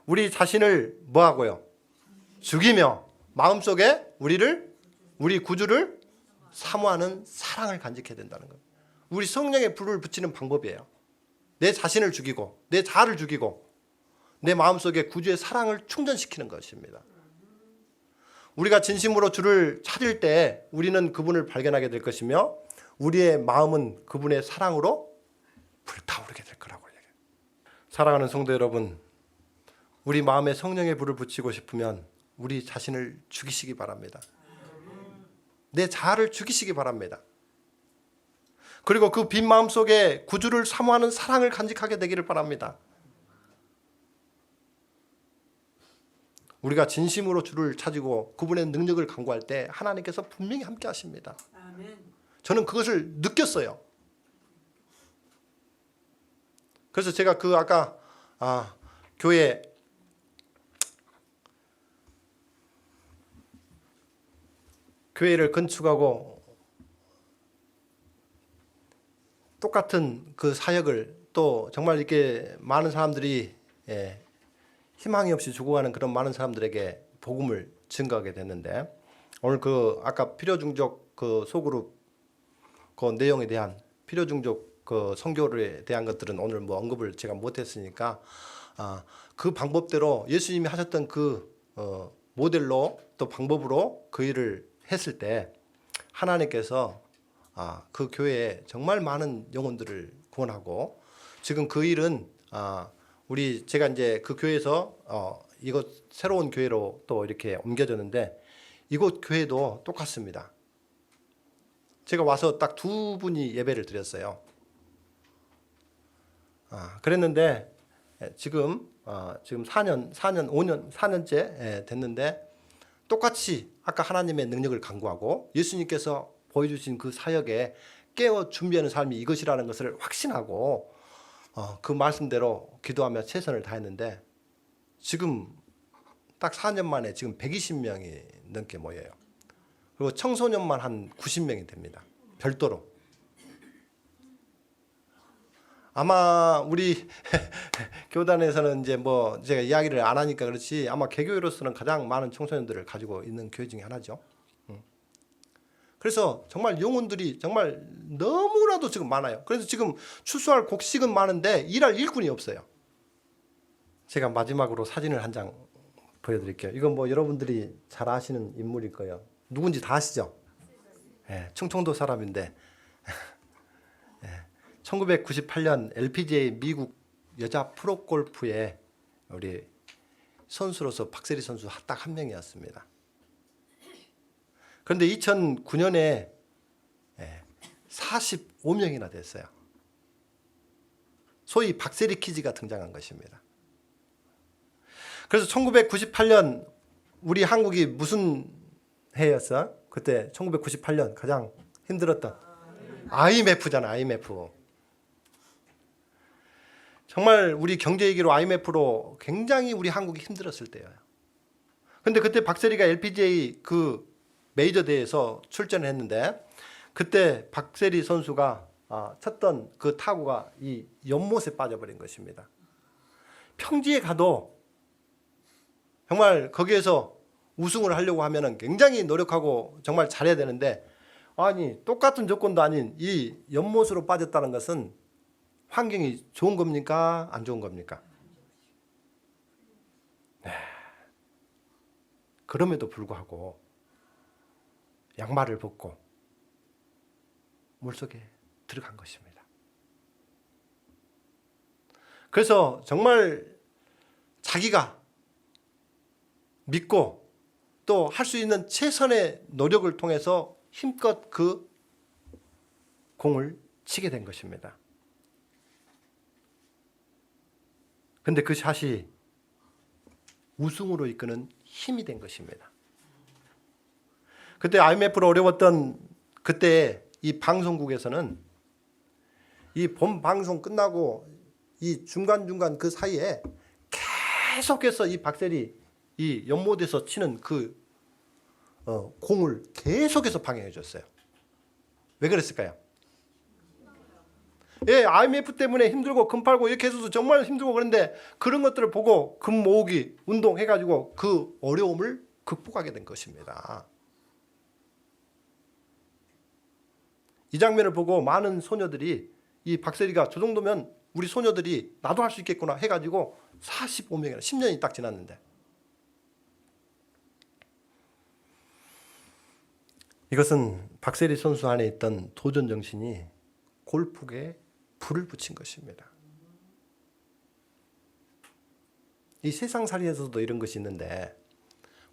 우리 자신을 뭐하고요? 죽이며 마음속에 우리 구주를 사모하는 사랑을 간직해야 된다는 거예요. 우리 성령의 불을 붙이는 방법이에요. 내 자신을 죽이고 내 자아를 죽이고 내 마음속에 구주의 사랑을 충전시키는 것입니다. 우리가 진심으로 주를 찾을 때 우리는 그분을 발견하게 될 것이며 우리의 마음은 그분의 사랑으로 불타오르게 될 거라고 얘기해요. 사랑하는 성도 여러분, 우리 마음에 성령의 불을 붙이고 싶으면 우리 자신을 죽이시기 바랍니다. 내 자아를 죽이시기 바랍니다. 그리고 그 빈 마음 속에 구주를 사모하는 사랑을 간직하게 되기를 바랍니다. 우리가 진심으로 주를 찾고 그분의 능력을 간구할 때 하나님께서 분명히 함께 하십니다. 아멘. 저는 그것을 느꼈어요. 그래서 제가 그 아까 교회를 건축하고 똑같은 그 사역을 또 정말 이렇게 많은 사람들이 희망이 없이 죽어가는 그런 많은 사람들에게 복음을 증거하게 됐는데, 오늘 그 아까 필요중적 그 소그룹 그 내용에 대한 필요중적 그 선교에 대한 것들은 오늘 뭐 언급을 제가 못했으니까 그 방법대로 예수님이 하셨던 그 모델로 또 방법으로 그 일을 했을 때 하나님께서 그 교회에 정말 많은 영혼들을 구원하고, 지금 그 일은 제가 이제 그 교회에서 이곳 새로운 교회로 또 이렇게 옮겨졌는데, 이곳 교회도 똑같습니다. 제가 와서 딱 2분이 예배를 드렸어요. 그랬는데 지금 4년째 됐는데, 똑같이 아까 하나님의 능력을 간구하고 예수님께서 보여주신 그 사역에 깨어 준비하는 삶이 이것이라는 것을 확신하고 그 말씀대로 기도하며 최선을 다했는데, 지금 딱 4년 만에 지금 120명이 넘게 모여요. 그리고 청소년만 한 90명이 됩니다. 별도로. 아마 우리 교단에서는 이제 뭐 제가 이야기를 안 하니까 그렇지, 아마 개교회로서는 가장 많은 청소년들을 가지고 있는 교회 중에 하나죠. 그래서 정말 영혼들이 정말 너무나도 지금 많아요. 그래서 지금 추수할 곡식은 많은데 일할 일꾼이 없어요. 제가 마지막으로 사진을 한 장 보여드릴게요. 이건 뭐 여러분들이 잘 아시는 인물일 거예요. 누군지 다 아시죠? 충청도 사람인데 1998년 LPGA 미국 여자 프로골프에 우리 선수로서 박세리 선수 딱 한 명이었습니다. 그런데 2009년에 45명이나 됐어요. 소위 박세리 키즈가 등장한 것입니다. 그래서 1998년 우리 한국이 무슨 해였어? 그때 1998년 가장 힘들었던 IMF잖아. IMF. 정말 우리 경제 위기로 IMF로 굉장히 우리 한국이 힘들었을 때예요. 근데 그때 박세리가 LPGA 그 메이저 대회에서 출전을 했는데, 그때 박세리 선수가 쳤던 그 타구가 이 연못에 빠져버린 것입니다. 평지에 가도 정말 거기에서 우승을 하려고 하면은 굉장히 노력하고 정말 잘해야 되는데, 아니 똑같은 조건도 아닌 이 연못으로 빠졌다는 것은 환경이 좋은 겁니까? 안 좋은 겁니까? 그럼에도 불구하고 양말을 벗고 물속에 들어간 것입니다. 그래서 정말 자기가 믿고 또 할 수 있는 최선의 노력을 통해서 힘껏 그 공을 치게 된 것입니다. 근데 그 샷이 우승으로 이끄는 힘이 된 것입니다. 그때 IMF로 어려웠던 그때 이 방송국에서는 이 본 방송 끝나고 이 중간중간 그 사이에 계속해서 이 박세리 이 연못에서 치는 그 공을 계속해서 방영해 줬어요. 왜 그랬을까요? IMF 때문에 힘들고 금 팔고 이렇게 해서도 정말 힘들고, 그런데 그런 것들을 보고 금 모으기 운동 해가지고 그 어려움을 극복하게 된 것입니다. 이 장면을 보고 많은 소녀들이 이 박세리가 저 정도면 우리 소녀들이 나도 할 수 있겠구나 해가지고 45명이나 10년이 딱 지났는데, 이것은 박세리 선수 안에 있던 도전 정신이 골프에 불을 붙인 것입니다. 이 세상살이에서도 이런 것이 있는데,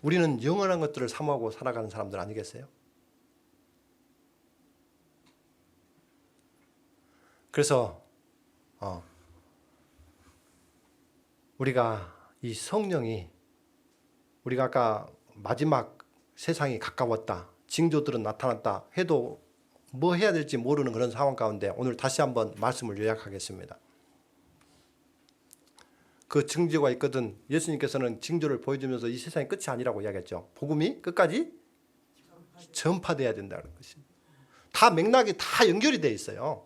우리는 영원한 것들을 사모하고 살아가는 사람들 아니겠어요? 그래서 우리가 이 성령이 우리가 아까 마지막 세상이 가까웠다, 징조들은 나타났다 해도 뭐 해야 될지 모르는 그런 상황 가운데 오늘 다시 한번 말씀을 요약하겠습니다. 그 징조가 있거든. 예수님께서는 징조를 보여주면서 이 세상이 끝이 아니라고 이야기했죠. 복음이 끝까지 전파돼야 된다는 것입니다. 다 맥락이 다 연결이 돼 있어요.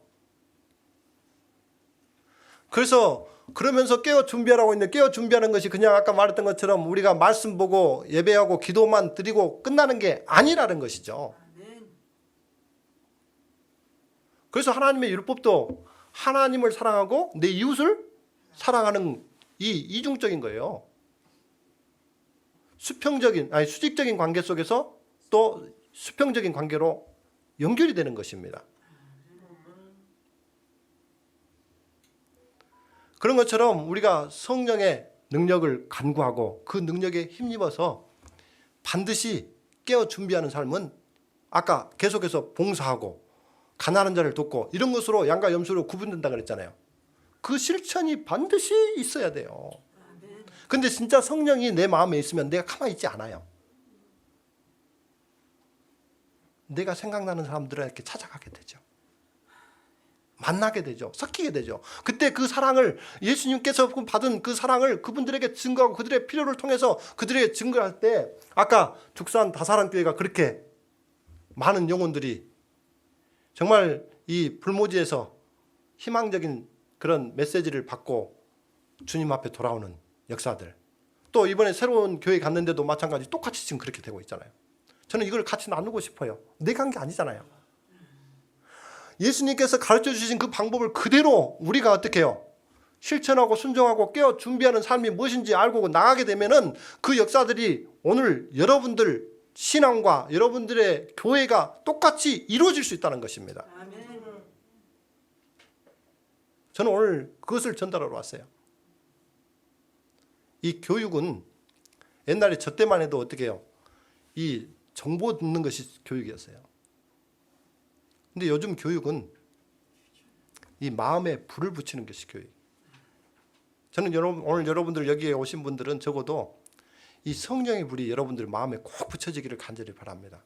그래서 그러면서 깨어 준비하라고 있는데, 깨어 준비하는 것이 그냥 아까 말했던 것처럼 우리가 말씀 보고 예배하고 기도만 드리고 끝나는 게 아니라는 것이죠. 그래서 하나님의 율법도 하나님을 사랑하고 내 이웃을 사랑하는 이 이중적인 거예요. 수직적인 관계 속에서 또 수평적인 관계로 연결이 되는 것입니다. 그런 것처럼 우리가 성령의 능력을 간구하고 그 능력에 힘입어서 반드시 깨어 준비하는 삶은 아까 계속해서 봉사하고 가난한 자를 돕고 이런 것으로 양과 염소로 구분된다고 그랬잖아요. 그 실천이 반드시 있어야 돼요. 근데 진짜 성령이 내 마음에 있으면 내가 가만히 있지 않아요. 내가 생각나는 사람들을 이렇게 찾아가게 되죠. 만나게 되죠. 섞이게 되죠. 그때 그 사랑을, 예수님께서 받은 그 사랑을 그분들에게 증거하고 그들의 필요를 통해서 그들에게 증거할 때, 아까 죽산 다사랑교회가 그렇게 많은 영혼들이 정말 이 불모지에서 희망적인 그런 메시지를 받고 주님 앞에 돌아오는 역사들, 또 이번에 새로운 교회 갔는데도 마찬가지 똑같이 지금 그렇게 되고 있잖아요. 저는 이걸 같이 나누고 싶어요. 내가 한 게 아니잖아요. 예수님께서 가르쳐 주신 그 방법을 그대로 우리가 어떻게 해요? 실천하고 순종하고 깨어 준비하는 삶이 무엇인지 알고 나가게 되면은 그 역사들이 오늘 여러분들 신앙과 여러분들의 교회가 똑같이 이루어질 수 있다는 것입니다. 저는 오늘 그것을 전달하러 왔어요. 이 교육은 옛날에 저 때만 해도 어떻게 해요? 이 정보 듣는 것이 교육이었어요. 근데 요즘 교육은 이 마음에 불을 붙이는 것이 교육. 저는 오늘 여러분들 여기에 오신 분들은 적어도 이 성령의 불이 여러분들 마음에 꼭 붙여지기를 간절히 바랍니다.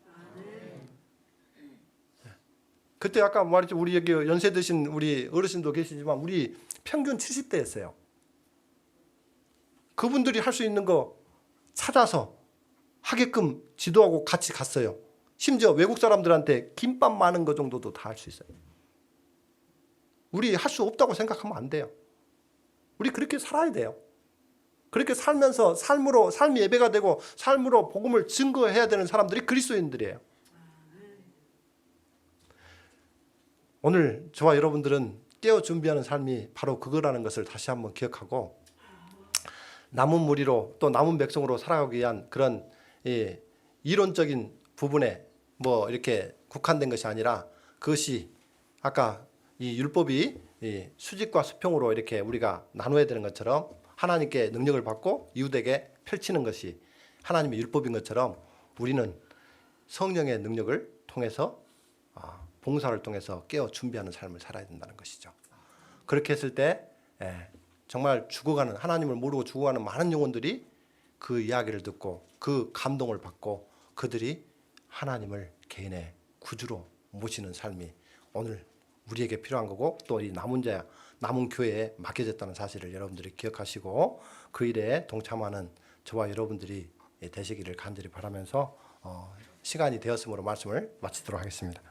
그때 아까 말했죠. 우리 여기 연세 드신 우리 어르신도 계시지만 우리 평균 70대였어요. 그분들이 할 수 있는 거 찾아서 하게끔 지도하고 같이 갔어요. 심지어 외국 사람들한테 김밥 많은 거 정도도 다 할 수 있어요. 우리 할 수 없다고 생각하면 안 돼요. 우리 그렇게 살아야 돼요. 그렇게 살면서 삶이 예배가 되고 삶으로 복음을 증거해야 되는 사람들이 그리스도인들이에요. 오늘 저와 여러분들은 깨어 준비하는 삶이 바로 그거라는 것을 다시 한번 기억하고 남은 무리로 또 남은 백성으로 살아가기 위한 그런 이론적인 부분에 뭐 이렇게 국한된 것이 아니라 그것이 아까 이 율법이 수직과 수평으로 이렇게 우리가 나눠야 되는 것처럼 하나님께 능력을 받고 이웃에게 펼치는 것이 하나님의 율법인 것처럼 우리는 성령의 능력을 통해서 봉사를 통해서 깨어 준비하는 삶을 살아야 된다는 것이죠. 그렇게 했을 때 정말 죽어가는, 하나님을 모르고 죽어가는 많은 영혼들이 그 이야기를 듣고 그 감동을 받고 그들이 하나님을 개인의 구주로 모시는 삶이 오늘 우리에게 필요한 거고 또 이 남은 교회에 맡겨졌다는 사실을 여러분들이 기억하시고 그 일에 동참하는 저와 여러분들이 되시기를 간절히 바라면서 시간이 되었으므로 말씀을 마치도록 하겠습니다.